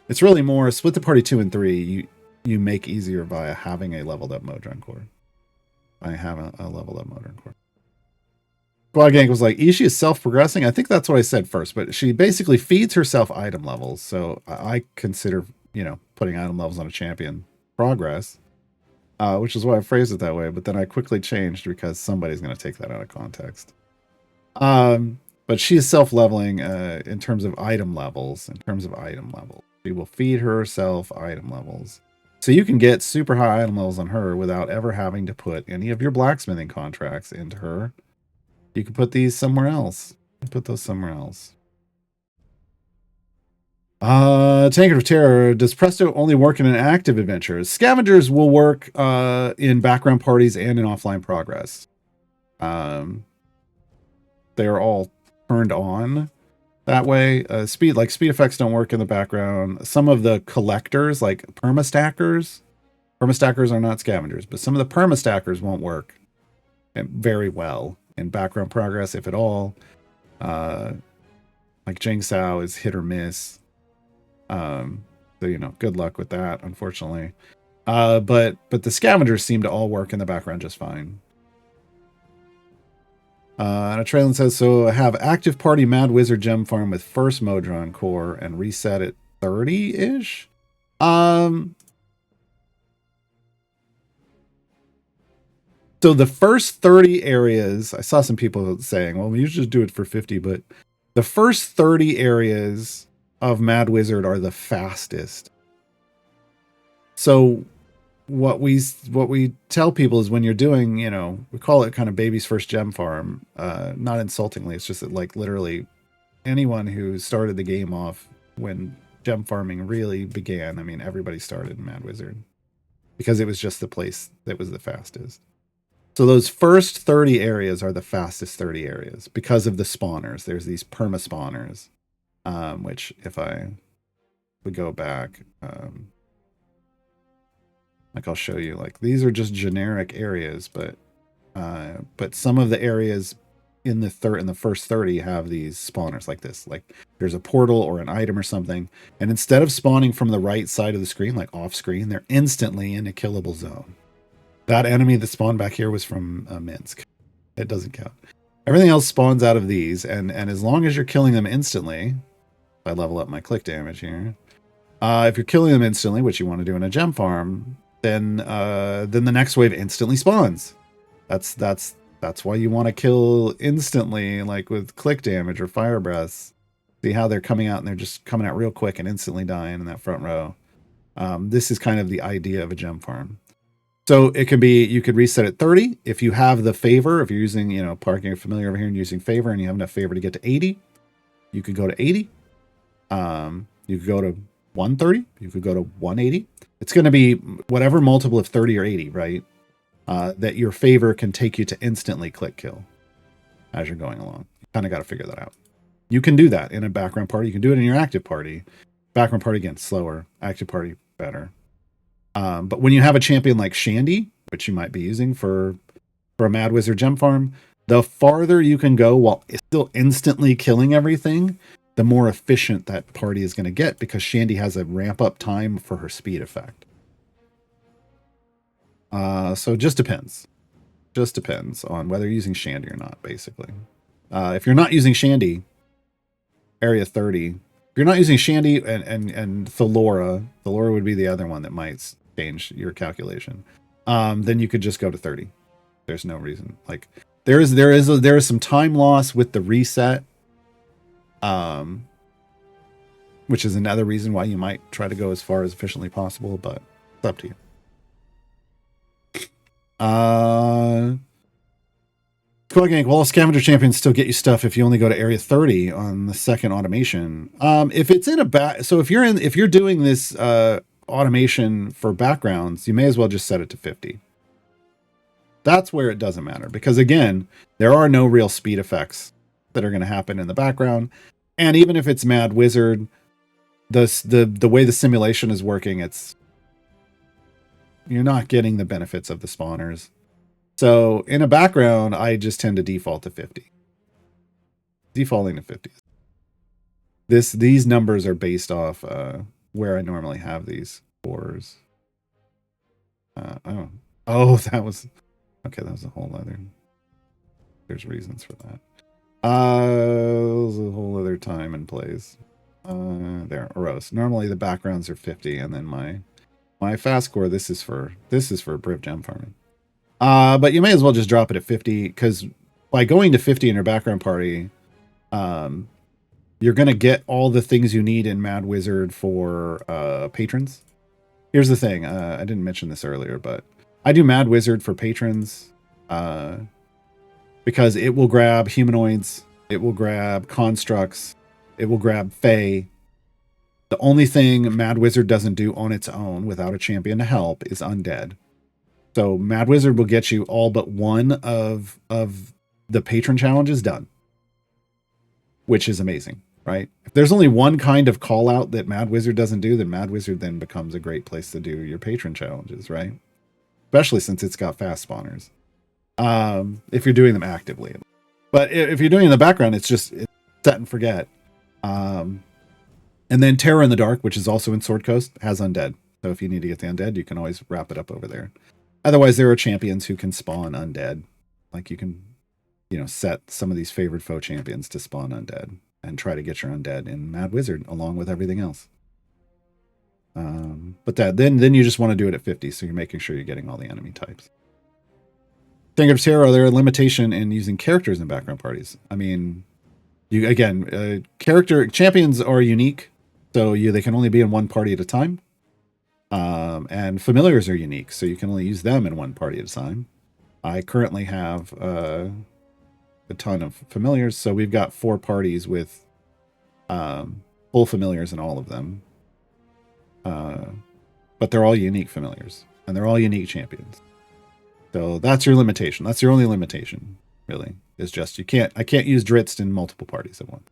Speaker 2: it's really more split the party 2 and 3. You make easier via having a leveled up Modron core. I have a leveled up Modron core. Quad Gang was like, Ishi is self-progressing. I think that's what I said first, but she basically feeds herself item levels. So I consider, putting item levels on a champion progress, which is why I phrased it that way. But then I quickly changed because somebody's going to take that out of context. But she is self-leveling in terms of item levels. She will feed herself item levels. So you can get super high item levels on her without ever having to put any of your blacksmithing contracts into her. You can put these somewhere else. Put those somewhere else. Tankard of Terror. Does Presto only work in an active adventure? Scavengers will work in background parties and in offline progress. They are all turned on that way. Speed effects don't work in the background. Some of the collectors, like permastackers are not scavengers, but some of the permastackers won't work very well in background progress, if at all. Like Jing Sao is hit or miss. So good luck with that, unfortunately. But the scavengers seem to all work in the background just fine. And a trailer says, so have active party Mad Wizard gem farm with first Modron core and reset at 30-ish. So the first 30 areas, I saw some people saying, well, we usually just do it for 50, but the first 30 areas of Mad Wizard are the fastest. So what we tell people is when you're doing, we call it kind of baby's first gem farm, not insultingly. It's just that, like, literally anyone who started the game off when gem farming really began, I mean, everybody started in Mad Wizard because it was just the place that was the fastest. So those first 30 areas are the fastest 30 areas because of the spawners. There's these perma spawners, which if I would go back, like I'll show you, like these are just generic areas, but some of the areas in the first 30 have these spawners like this. Like there's a portal or an item or something, and instead of spawning from the right side of the screen, like off screen, they're instantly in a killable zone. That enemy that spawned back here was from Minsk. It doesn't count. Everything else spawns out of these, and as long as you're killing them instantly, if I level up my click damage here, if you're killing them instantly, which you want to do in a gem farm, then the next wave instantly spawns. That's why you want to kill instantly, like with click damage or fire breaths. See how they're coming out, and they're just coming out real quick and instantly dying in that front row. This is kind of the idea of a gem farm. So it can be, you could reset at 30 if you have the favor. If you're using, parking familiar over here and using favor, and you have enough favor to get to 80, you could go to 80. You could go to 130. You could go to 180. It's going to be whatever multiple of 30 or 80, right? That your favor can take you to instantly click kill as you're going along. You kind of got to figure that out. You can do that in a background party. You can do it in your active party. Background party, again, slower. Active party, better. But when you have a champion like Shandy, which you might be using for a Mad Wizard gem farm, the farther you can go while still instantly killing everything, the more efficient that party is going to get, because Shandy has a ramp up time for her speed effect. So it just depends. Just depends on whether you're using Shandy or not, basically. If you're not using Shandy, area 30, if you're not using Shandy and Thalora would be the other one that might change your calculation. Then you could just go to 30. There's no reason. Like there is some time loss with the reset, which is another reason why you might try to go as far as efficiently possible, but it's up to you. Well, scavenger champions still get you stuff if you only go to area 30 on the second automation. If it's in if you're doing this automation for backgrounds, you may as well just set it to 50. That's where it doesn't matter, because again, there are no real speed effects that are going to happen in the background. And even if it's Mad Wizard, the way the simulation is working, you're not getting the benefits of the spawners. So in a background, I just tend to default to 50. Defaulting to 50. These numbers are based off where I normally have these cores. That was a whole other. There's reasons for that. Was a whole other time and place. There, Eros. Normally the backgrounds are 50, and then my fast core. This is for Briv gem farming. But you may as well just drop it at 50, because by going to 50 in your background party, you're going to get all the things you need in Mad Wizard for patrons. Here's the thing. I didn't mention this earlier, but I do Mad Wizard for patrons because it will grab humanoids, it will grab constructs, it will grab Fae. The only thing Mad Wizard doesn't do on its own without a champion to help is undead. So Mad Wizard will get you all but one of the patron challenges done, which is amazing, right? If there's only one kind of call out that Mad Wizard doesn't do, then Mad Wizard then becomes a great place to do your patron challenges, right? Especially since it's got fast spawners. If you're doing them actively. But if you're doing it in the background, it's set and forget. And then Terror in the Dark, which is also in Sword Coast, has undead. So if you need to get the undead, you can always wrap it up over there. Otherwise, there are champions who can spawn undead. Like you can set some of these favored foe champions to spawn undead and try to get your undead in Mad Wizard along with everything else. But then you just want to do it at 50, so you're making sure you're getting all the enemy types. Fingertips here, are there a limitation in using characters in background parties? I mean, character champions are unique, so they can only be in one party at a time. And familiars are unique, so you can only use them in one party at a time. I currently have a ton of familiars, so we've got 4 parties with full familiars in all of them. But they're all unique familiars, and they're all unique champions. So that's your limitation. That's your only limitation, really, is just I can't use Dritz in multiple parties at once.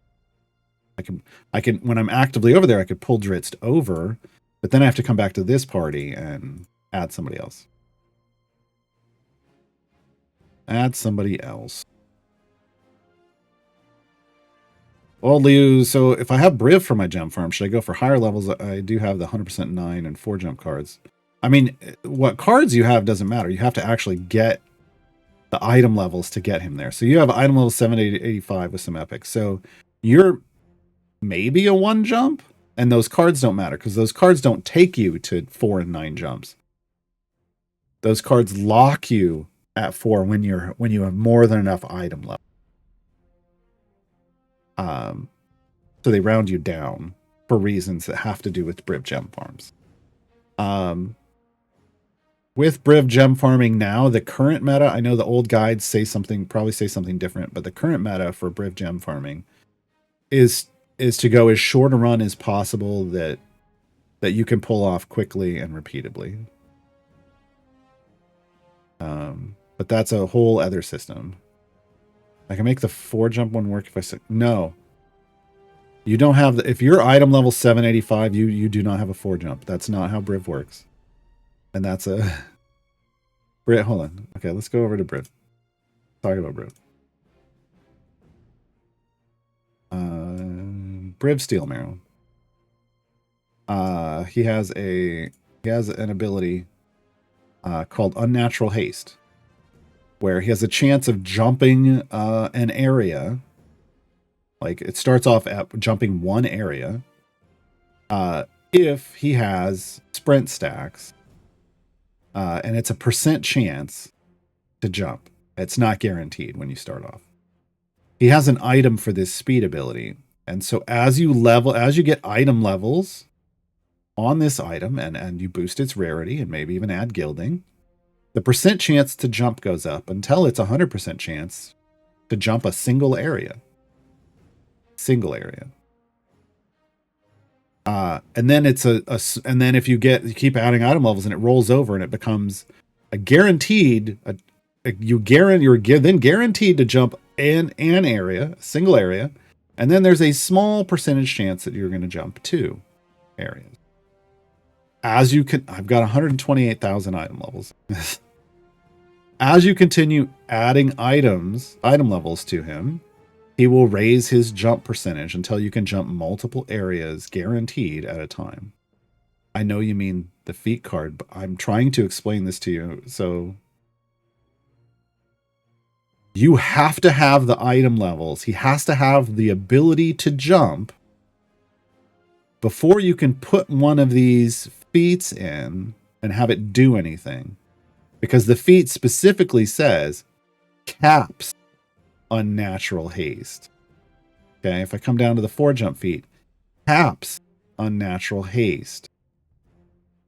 Speaker 2: I can when I'm actively over there, I could pull Dritz over, but then I have to come back to this party and add somebody else. Add somebody else. Well, Liu, so if I have Briv for my gem farm, should I go for higher levels? I do have the 100% 9 and 4 jump cards. I mean, what cards you have doesn't matter. You have to actually get the item levels to get him there. So you have item level 785 with some epics. So you're maybe a 1 jump, and those cards don't matter because those cards don't take you to 4 and 9 jumps. Those cards lock you at 4 when you have more than enough item level. So they round you down for reasons that have to do with Briv gem farms. With Briv gem farming now, the current meta, I know the old guides probably say something different, but the current meta for Briv gem farming is to go as short a run as possible that you can pull off quickly and repeatedly. But that's a whole other system. I can make the 4 jump one work if I say no. You don't have if you're item level 785, you do not have a 4 jump. That's not how Briv works. And that's a Briv. Hold on. Okay, let's go over to Briv. Talk about Briv. Briv Steel Marrow. He has an ability called Unnatural Haste, where he has a chance of jumping an area. Like, it starts off at jumping 1 area. If he has sprint stacks, and it's a % chance to jump. It's not guaranteed when you start off. He has an item for this speed ability. And so as you get item levels on this item and you boost its rarity and maybe even add gilding, the % chance to jump goes up until it's 100% chance to jump a single area. And then it's and then if you keep adding item levels and it rolls over and it becomes a guaranteed, you're then guaranteed to jump in an area, a single area, and then there's a small percentage chance that you're going to jump 2 areas. I've got 128,000 item levels. As you continue adding item levels to him, he will raise his jump percentage until you can jump multiple areas guaranteed at a time. I know you mean the feat card, but I'm trying to explain this to you. So you have to have the item levels. He has to have the ability to jump before you can put one of these feats in and have it do anything. Because the feat specifically says caps Unnatural Haste. Okay, if I come down to the 4 jump feat, caps Unnatural Haste.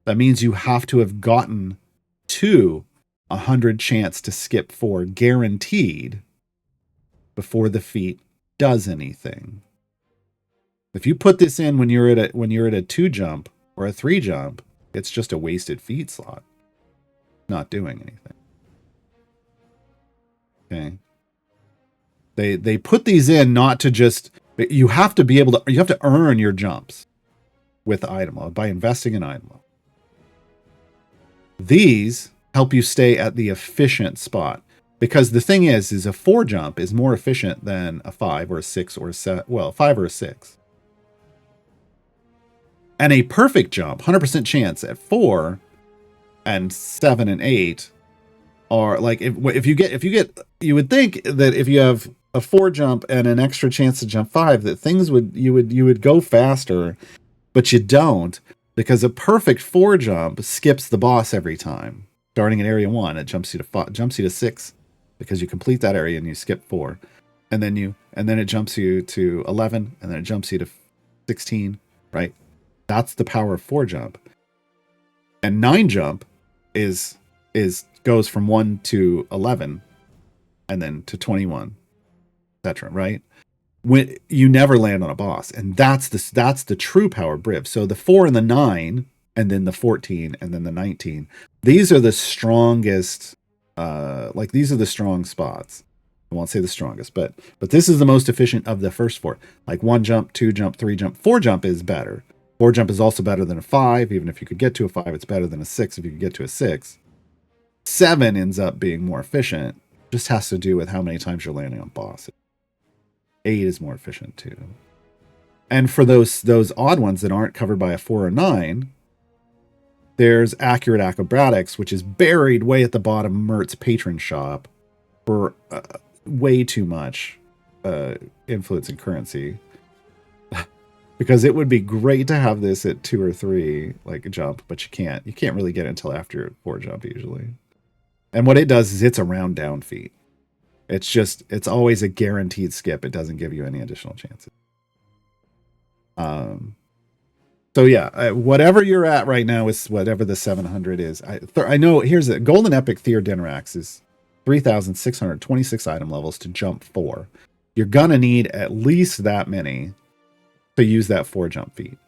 Speaker 2: That means you have to have gotten to 100 chance to skip 4 guaranteed before the feat does anything. If you put this in when you're at a 2 jump or a 3 jump, it's just a wasted feat slot. Not doing anything. Okay. They put these in not to just, you have to earn your jumps with item level by investing in item level. These help you stay at the efficient spot, because the thing is a 4 jump is more efficient than a 5 or a 6 or a 7, 5 or a 6. And a perfect jump, 100% chance at 4 and 7 and 8 are like if you get you would think that if you have a 4 jump and an extra chance to jump 5 that things you would go faster, but you don't, because a perfect 4 jump skips the boss every time. Starting in area 1, it jumps you to 6 because you complete that area and you skip 4. And then it jumps you to 11 and then it jumps you to 16, right? That's the power of 4 jump. And 9 jump is goes from 1 to 11 and then to 21, etc., right? When you never land on a boss, and that's the true power of Briv. So the 4 and the 9 and then the 14 and then the 19, these are the strongest, these are the strong spots. I won't say the strongest, but this is the most efficient of the first 4. Like 1 jump, 2 jump, 3 jump. 4 jump is better. 4 jump is also better than a 5. Even if you could get to a 5, it's better than a 6 if you could get to a 6. 7 ends up being more efficient. Just has to do with how many times you're landing on bosses. 8 is more efficient too. And for those odd ones that aren't covered by a 4 or 9, there's Accurate Acrobatics, which is buried way at the bottom of Mert's patron shop for way too much influence and currency. Because it would be great to have this at 2 or 3, like a jump, but you can't. You can't really get it until after 4 jump usually. And what it does is it's a round down feat. It's always a guaranteed skip. It doesn't give you any additional chances. So yeah, whatever you're at right now is whatever the 700 is. I know here's a Golden Epic Theor Dinarax is 3,626 item levels to jump 4. You're gonna need at least that many to use that 4 jump feat.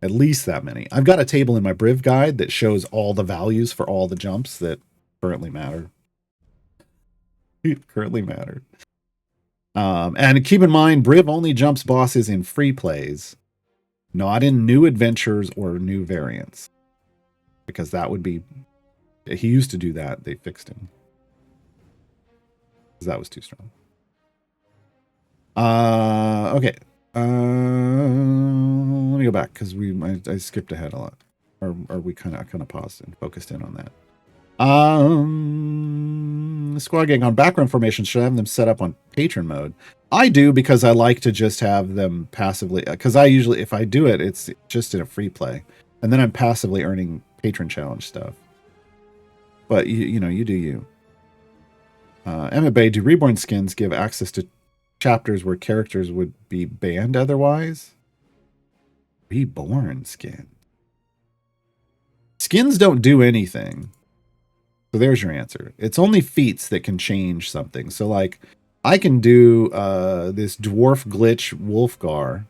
Speaker 2: At least that many. I've got a table in my Briv guide that shows all the values for all the jumps that currently matter. And keep in mind, Briv only jumps bosses in free plays, not in new adventures or new variants. Because that would be... He used to do that. They fixed him. Because that was too strong. Okay. Let me go back because I skipped ahead a lot, or we kind of paused and focused in on that. Squad gang on background formation, should I have them set up on patron mode? I do, because I like to just have them passively, because I usually, if I do it, it's just in a free play, and then I'm passively earning patron challenge stuff. But you do you. Emmett Bay, do reborn skins give access to chapters where characters would be banned otherwise? Reborn skin. Skins don't do anything. So there's your answer. It's only feats that can change something. So like, I can do this dwarf glitch Wolfgar,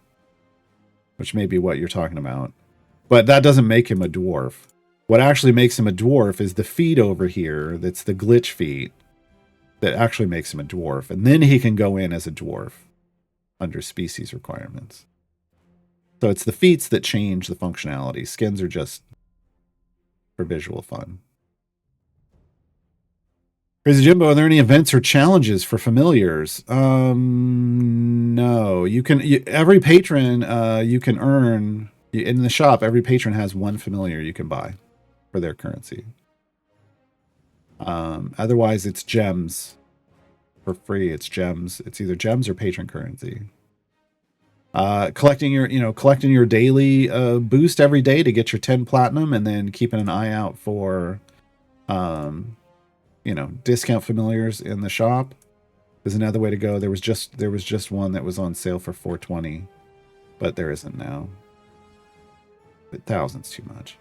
Speaker 2: which may be what you're talking about, but that doesn't make him a dwarf. What actually makes him a dwarf is the feat over here. That's the glitch feat that actually makes him a dwarf. And then he can go in as a dwarf under species requirements. So it's the feats that change the functionality. Skins are just for visual fun. Crazy Jimbo, are there any events or challenges for familiars? No. You can every patron you can earn in the shop. Every patron has 1 familiar you can buy for their currency. Otherwise, it's gems for free. It's gems. It's either gems or patron currency. Collecting your daily boost every day to get your 10 platinum, and then keeping an eye out for discount familiars in the shop is another way to go. There was just one that was on sale for 420, but there isn't now. But 1,000's too much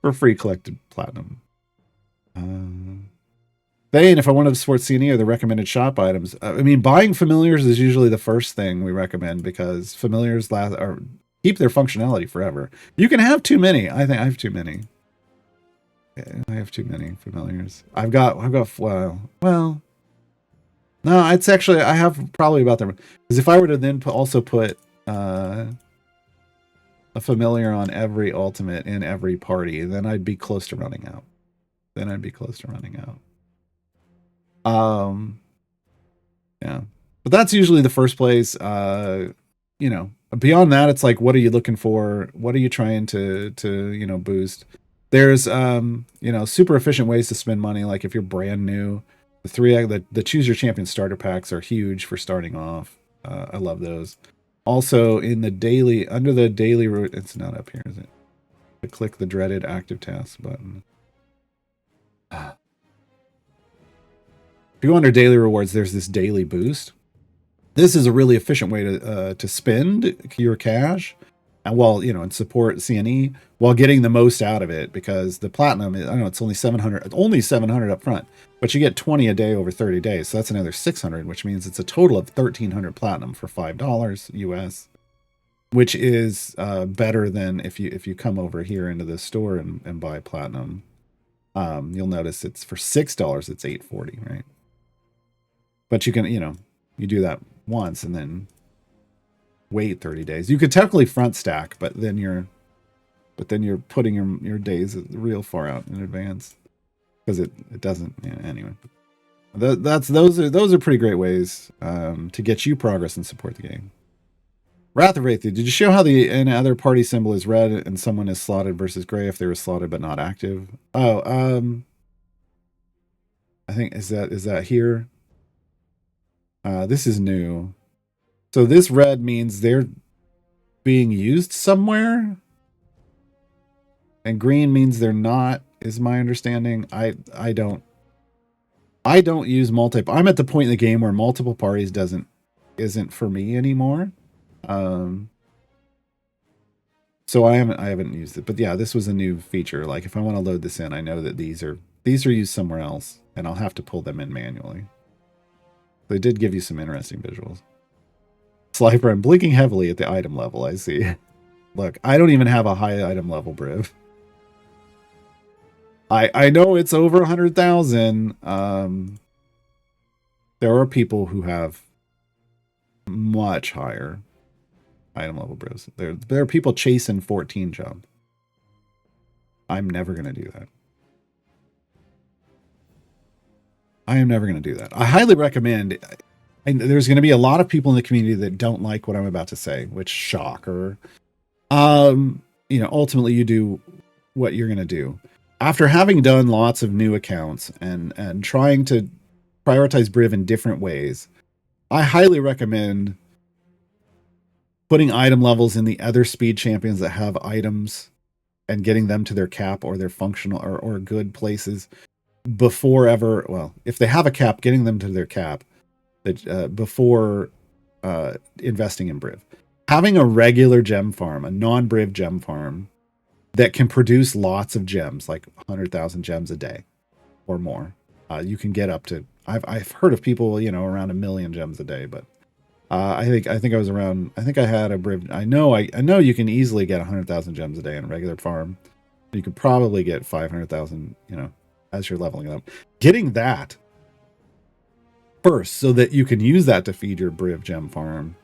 Speaker 2: for free collected platinum. Bane, if I wanted to support CNE, are the recommended shop items? I mean, buying familiars is usually the first thing we recommend, because familiars keep their functionality forever. You can have too many. I think I have too many. I have too many familiars. I've got well, no, it's actually, I have probably about them. Because if I were to then also put a familiar on every ultimate in every party, then I'd be close to running out. Yeah, but that's usually the first place. you know, beyond that, it's like, what are you looking for? What are you trying to boost? There's super efficient ways to spend money. Like if you're brand new, the choose your champion starter packs are huge for starting off. I love those. Also in the daily, under the daily, it's not up here, is it? Click the dreaded active tasks button. If you go under daily rewards, there's this daily boost. This is a really efficient way to spend your cash, and and support CNE while getting the most out of it, because the platinum, I know it's only 700, up front, but you get 20 a day over 30 days, so that's another 600, which means it's a total of 1,300 platinum for $5 US, which is better than if you come over here into the store and buy platinum. You'll notice it's for $6, it's $8.40, right? But you can, you do that once and then wait 30 days. You could technically front stack, but then you're putting your days real far out in advance, because it doesn't. Anyway, those are pretty great ways to get you progress and support the game. Wrath of Wraithy, did you show how the other party symbol is red and someone is slotted versus gray if they were slotted but not active? Oh, I think is that here? This is new. So this red means they're being used somewhere, and green means they're not, is my understanding. I don't use I'm at the point in the game where multiple parties isn't for me anymore. So I haven't used it. But yeah, this was a new feature. Like if I want to load this in, I know that these are used somewhere else, and I'll have to pull them in manually. They did give you some interesting visuals. Slifer, I'm blinking heavily at the item level, I see. Look, I don't even have a high item level, Briv. I know it's over 100,000. There are people who have much higher item level Brivs. There are people chasing 14 jump. I'm never going to do that. I am never going to do that. I highly recommend... And there's going to be a lot of people in the community that don't like what I'm about to say, which shocker. Ultimately you do what you're going to do. After having done lots of new accounts and trying to prioritize Briv in different ways, I highly recommend putting item levels in the other speed champions that have items and getting them to their cap or their functional or good places before ever. Well, if they have a cap, getting them to their cap before investing in Briv. Having a regular gem farm, a non-Briv gem farm that can produce lots of gems, like 100,000 gems a day or more. You can get up to, I've heard of people, around 1 million gems a day, but I think I was around, I think I had a Briv. I know you can easily get 100,000 gems a day in a regular farm. You could probably get 500,000, as you're leveling up. Getting that first, so that you can use that to feed your Briv gem farm,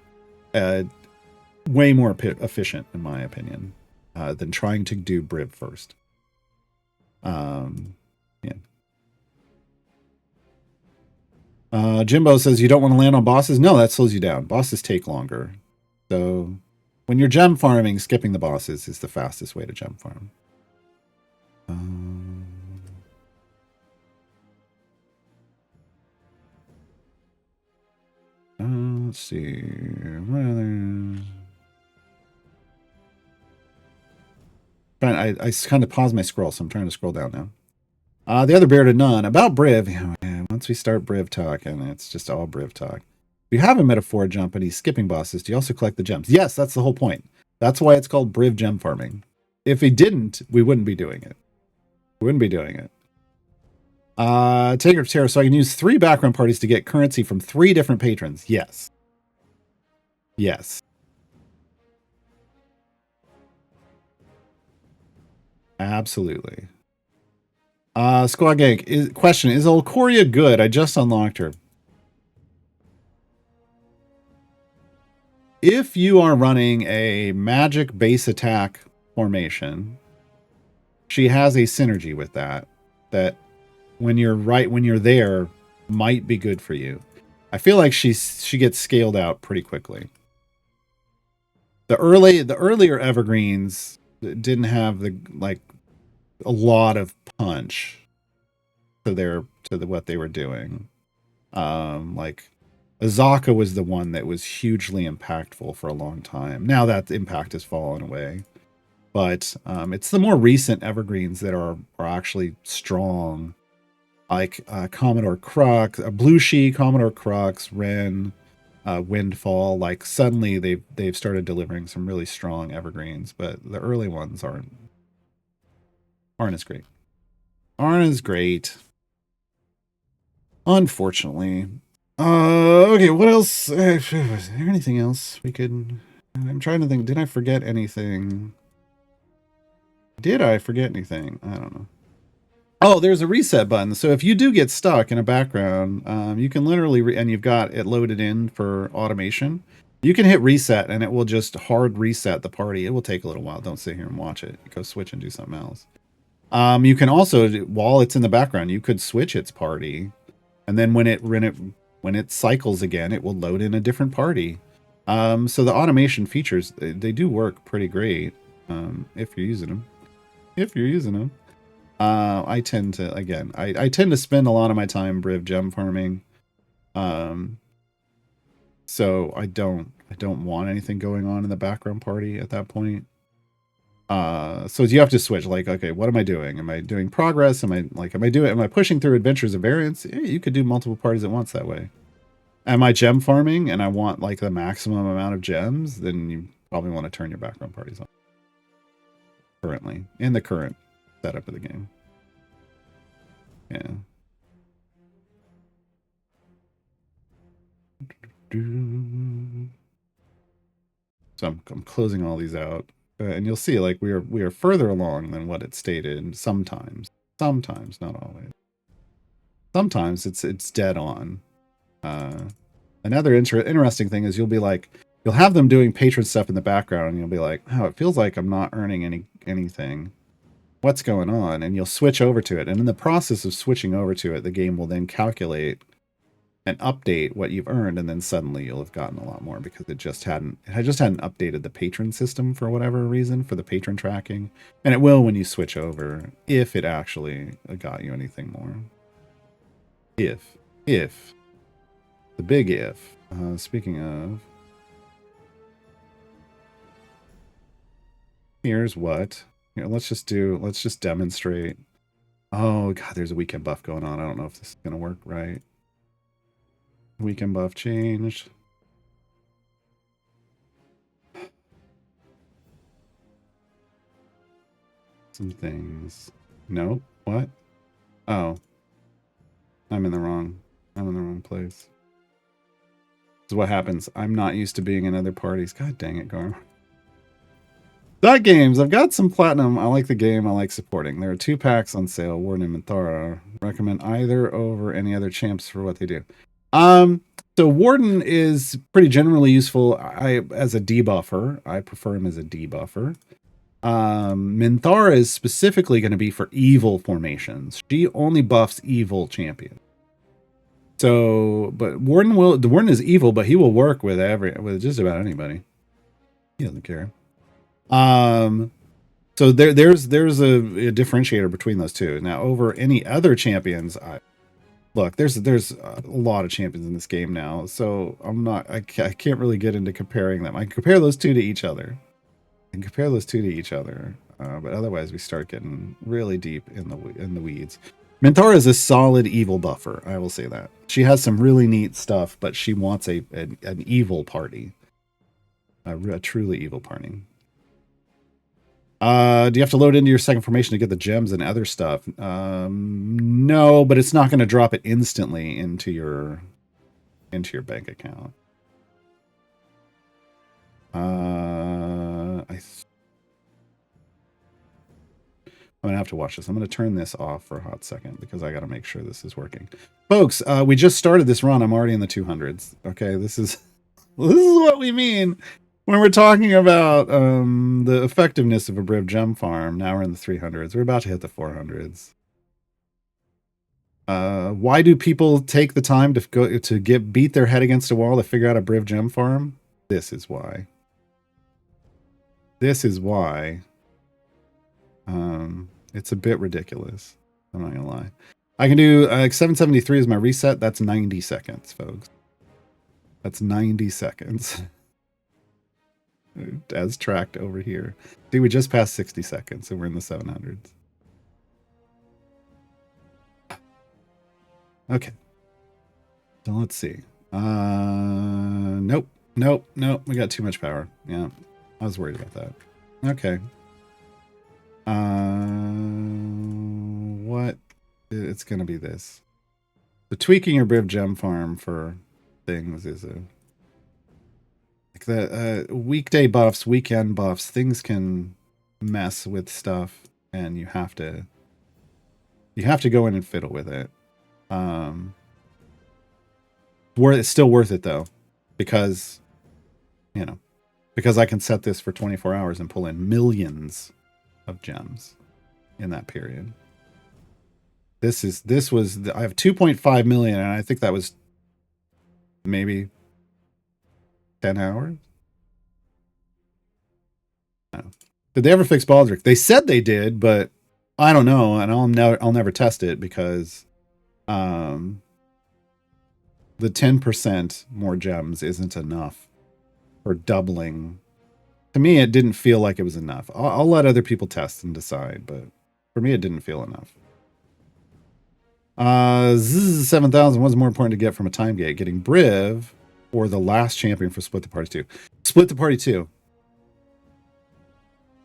Speaker 2: way more efficient in my opinion, than trying to do Briv first. Jimbo says you don't want to land on bosses. No, that slows you down. Bosses take longer. So when you're gem farming, skipping the bosses is the fastest way to gem farm. Let's see. I kind of paused my scroll, so I'm trying to scroll down now. The other bearded nun about Briv. Once we start Briv talking, it's just all Briv talk. If you have a metaphor jump and he's skipping bosses, do you also collect the gems? Yes, that's the whole point. That's why it's called Briv gem farming. If he didn't, we wouldn't be doing it. Taker of Terror, so I can use 3 background parties to get currency from 3 different patrons. Yes. Absolutely. Squad Gang, question, is Olcoria good? I just unlocked her. If you are running a magic base attack formation, she has a synergy with that when you're there might be good for you. I feel like she gets scaled out pretty quickly. The earlier evergreens didn't have the like a lot of punch to what they were doing. Like Azaka was the one that was hugely impactful for a long time. Now that impact has fallen away. But it's the more recent evergreens that are actually strong, like Commodore Crux, Blue She, Commodore Crux, Ren, Windfall. Like suddenly they've started delivering some really strong evergreens, but the early ones aren't as great. Aren't as great, unfortunately. Okay, what else? Is there anything else we could? I'm trying to think. Did I forget anything? Did I forget anything? I don't know. Oh, there's a reset button. So if you do get stuck in a background, you can literally, and you've got it loaded in for automation, you can hit reset and it will just hard reset the party. It will take a little while. Don't sit here and watch it. Go switch and do something else. You can also, while it's in the background, you could switch its party. And then when it cycles again, it will load in a different party. So the automation features, they do work pretty great if you're using them. I tend to, again, I tend to spend a lot of my time Briv gem farming. So I don't want anything going on in the background party at that point. So you have to switch, like, okay, what am I doing? Am I doing progress? Am I pushing through adventures of variance? You could do multiple parties at once that way. Am I gem farming and I want like the maximum amount of gems? Then you probably want to turn your background parties on. Currently, in the current setup of the game. Yeah. So I'm closing all these out, and you'll see like we are further along than what it stated. Sometimes, not always. Sometimes it's dead on. Another interesting thing is you'll have them doing patron stuff in the background, and you'll be like, oh, it feels like I'm not earning anything. What's going on? And you'll switch over to it, and in the process of switching over to it, the game will then calculate and update what you've earned, and then suddenly you'll have gotten a lot more because it just hadn't updated the patron system for whatever reason, for the patron tracking. And it will when you switch over, if it actually got you anything more. If the big if. Speaking of, here's what. Here, let's just demonstrate. Oh god, there's a weekend buff going on. I don't know if this is gonna work right. Weekend buff changed. Some things. Nope. What? Oh. I'm in the wrong place. This is what happens. I'm not used to being in other parties. God dang it, Gaarawarr. That games. I've got some platinum. I like the game. I like supporting. There are 2 packs on sale. Warden and Minthara. Recommend either over any other champs for what they do. So Warden is pretty generally useful as a debuffer. I prefer him as a debuffer. Minthara is specifically going to be for evil formations. She only buffs evil champions. So, but the Warden is evil, but he will work with just about anybody. He doesn't care. So there's a differentiator between those two. Now, over any other champions, look, there's a lot of champions in this game now, so I can't really get into comparing them. I can compare those two to each other. But otherwise we start getting really deep in the weeds. Minthara is a solid evil buffer, I will say that. She has some really neat stuff, but she wants an evil party. A truly evil party. Do you have to load into your second formation to get the gems and other stuff? No, but it's not going to drop it instantly into your bank account. I'm gonna have to watch this. I'm gonna turn this off for a hot second because I gotta make sure this is working. Folks, we just started this run. I'm already in the 200s. Okay, this is what we mean when we're talking about the effectiveness of a Briv gem farm. Now we're in the 300s. We're about to hit the 400s. Why do people take the time to beat their head against a wall to figure out a Briv gem farm? This is why. this is why it's a bit ridiculous. I'm not gonna lie. I can do 773 is my reset. That's 90 seconds, folks. That's 90 seconds. As tracked over here. See, we just passed 60 seconds, so we're in the 700s. Okay. So let's see. Nope. We got too much power. Yeah. I was worried about that. Okay. What? It's going to be this. The tweaking your Briv gem farm for things is a... Like the weekday buffs, weekend buffs, things can mess with stuff, and you have to go in and fiddle with it. It's still worth it though, because I can set this for 24 hours and pull in millions of gems in that period. I have 2.5 million, and I think that was maybe 10 hours. No. Did they ever fix Baldric? They said they did, but I don't know, and I'll never test it because the 10% more gems isn't enough for doubling. To me, it didn't feel like it was enough. I'll let other people test and decide, but for me, it didn't feel enough. 7,000 was more important to get from a time gate, getting Briv or the last champion for Split the Party 2. Split the Party 2.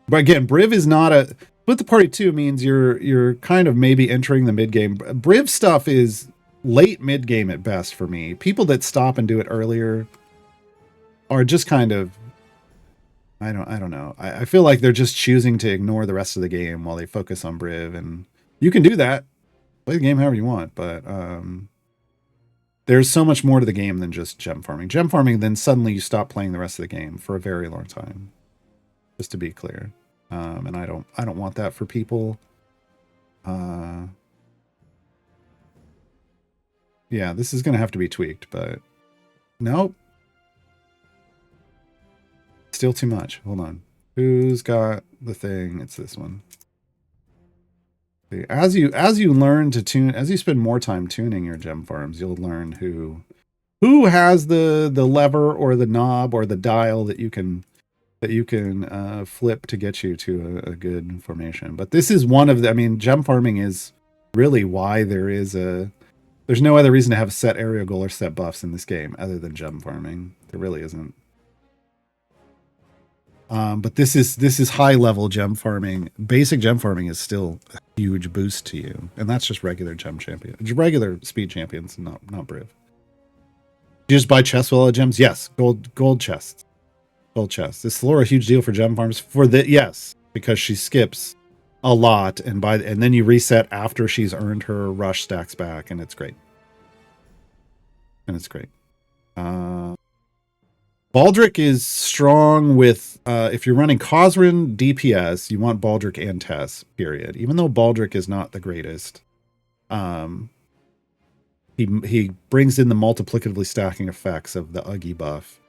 Speaker 2: But again, Briv is not a... Split the Party 2 means you're kind of maybe entering the mid-game. Briv stuff is late mid-game at best for me. People that stop and do it earlier are just kind of... I don't know. I feel like they're just choosing to ignore the rest of the game while they focus on Briv, and you can do that. Play the game however you want, but there's so much more to the game than just gem farming. Gem farming, then suddenly you stop playing the rest of the game for a very long time. Just to be clear, and I don't want that for people. Yeah, this is gonna have to be tweaked, but nope. Still too much. Hold on. Who's got the thing? It's this one. As you learn to tune, as you spend more time tuning your gem farms, you'll learn who has the lever or the knob or the dial that you can flip to get you to a good formation. But this is one of the... I mean, gem farming is really why there's no other reason to have a set area goal or set buffs in this game other than gem farming. There really isn't. But this is high level gem farming. Basic gem farming is still a huge boost to you, and that's just regular gem champion, regular speed champions, not Briv. You just buy chests with all the gems? Yes, gold chests, gold chests. Is Flora a huge deal for gem farms? Yes, because she skips a lot, and then you reset after she's earned her rush stacks back, and it's great. Baldric is strong with, if you're running Khosrin DPS, you want Baldric and Tess, period. Even though Baldric is not the greatest, he brings in the multiplicatively stacking effects of the Uggy buff.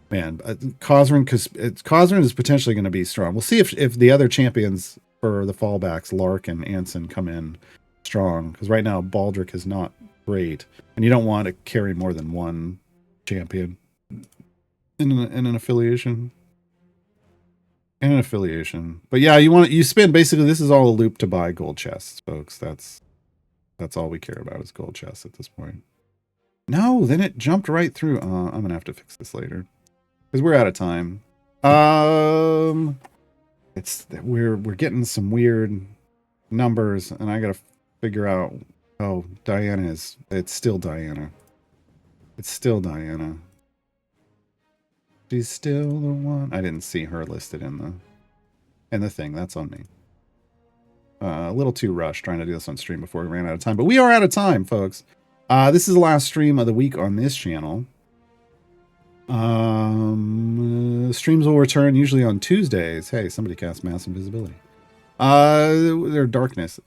Speaker 2: Man, Khosrin is potentially going to be strong. We'll see if the other champions for the fallbacks, Lark and Anson, come in strong. Because right now, Baldric is not great. And you don't want to carry more than one champion. In an affiliation. But yeah, you spend basically, this is all a loop to buy gold chests, folks. That's all we care about is gold chests at this point. No, then it jumped right through. I'm gonna have to fix this later because we're out of time. We're getting some weird numbers, and I gotta figure out. Oh, it's still Diana. She's still the one. I didn't see her listed in the thing. That's on me. A little too rushed trying to do this on stream before we ran out of time. But we are out of time, folks. This is the last stream of the week on this channel. Streams will return usually on Tuesdays. Hey, somebody cast Mass Invisibility. They're darkness.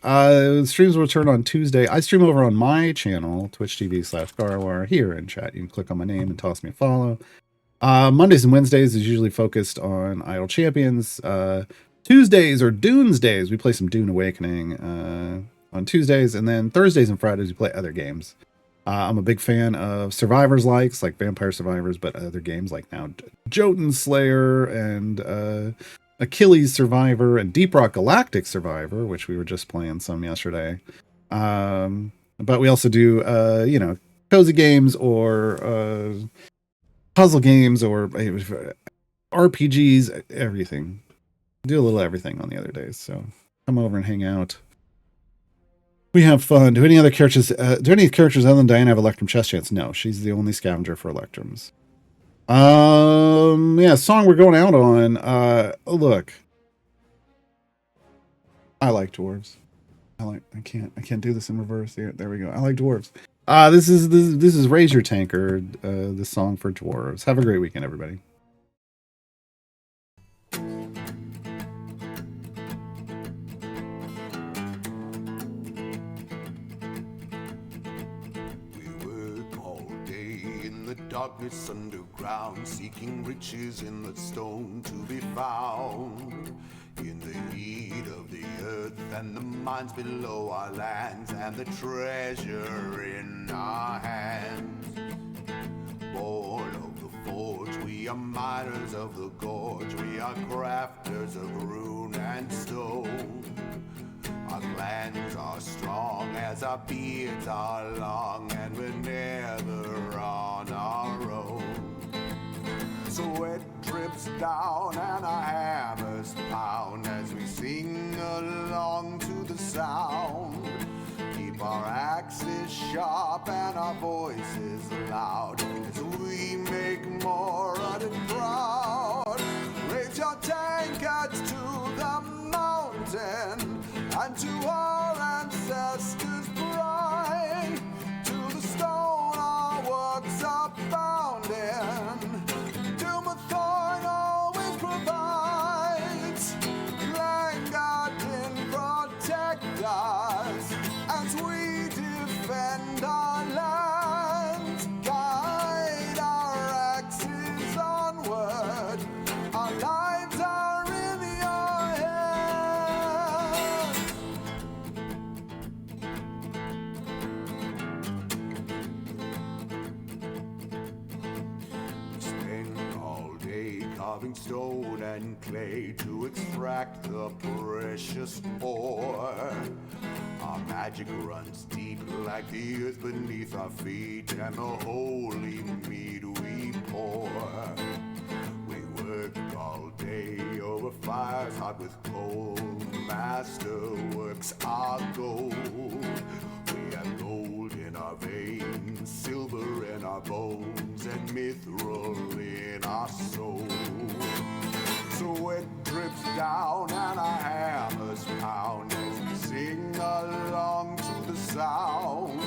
Speaker 2: Streams will return on Tuesday. I stream over on my channel, Twitch TV/Gaarawarr. Here in chat, you can click on my name and toss me a follow. Mondays and Wednesdays is usually focused on Idle Champions. Tuesdays are Dunes days. We play some Dune Awakening on Tuesdays, and then Thursdays and Fridays we play other games. I'm a big fan of Survivors likes, like Vampire Survivors, but other games like now Jotun Slayer and Achilles Survivor and Deep Rock Galactic Survivor, which we were just playing some yesterday. But we also do, cozy games or puzzle games or RPGs, everything. Do a little everything on the other days. So come over and hang out. We have fun. Do any characters other than Diana have Electrum chest chance? No, she's the only scavenger for Electrums. Song we're going out on. Look, I like dwarves. I can't do this in reverse. There we go. I like dwarves. This is Raise Your Tankard, the song for dwarves. Have a great weekend, everybody.
Speaker 3: Darkness underground, seeking riches in the stone to be found. In the heat of the earth and the mines below our lands, and the treasure in our hands. Born of the forge, we are miners of the gorge, we are crafters of rune and stone. Our clans are strong as our beards are long, and we're never on our own. Sweat drips down and our hammers pound as we sing along to the sound. Keep our axes sharp and our voices loud as we make Moradin proud. Raise your tankards to the mountain and to our ancestors' pride, to the stone our works are found in. Thorn always provides. Langardin protect us as we defend our lands. Guide our axes onward. Our lives are in your hands. Carving stone and clay to extract the precious ore. Our magic runs deep like the earth beneath our feet, and the holy mead we pour. We work all day over fires hot with coal. Masterworks our gold. We have gold in our veins, silver in our bones, and mithril in our soul. So it drips down and our hammers pound as we sing along to the sound.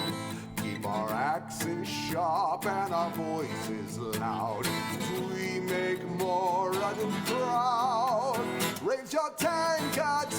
Speaker 3: Keep our axes sharp and our voices loud as we make Moradin proud. Raise your tankards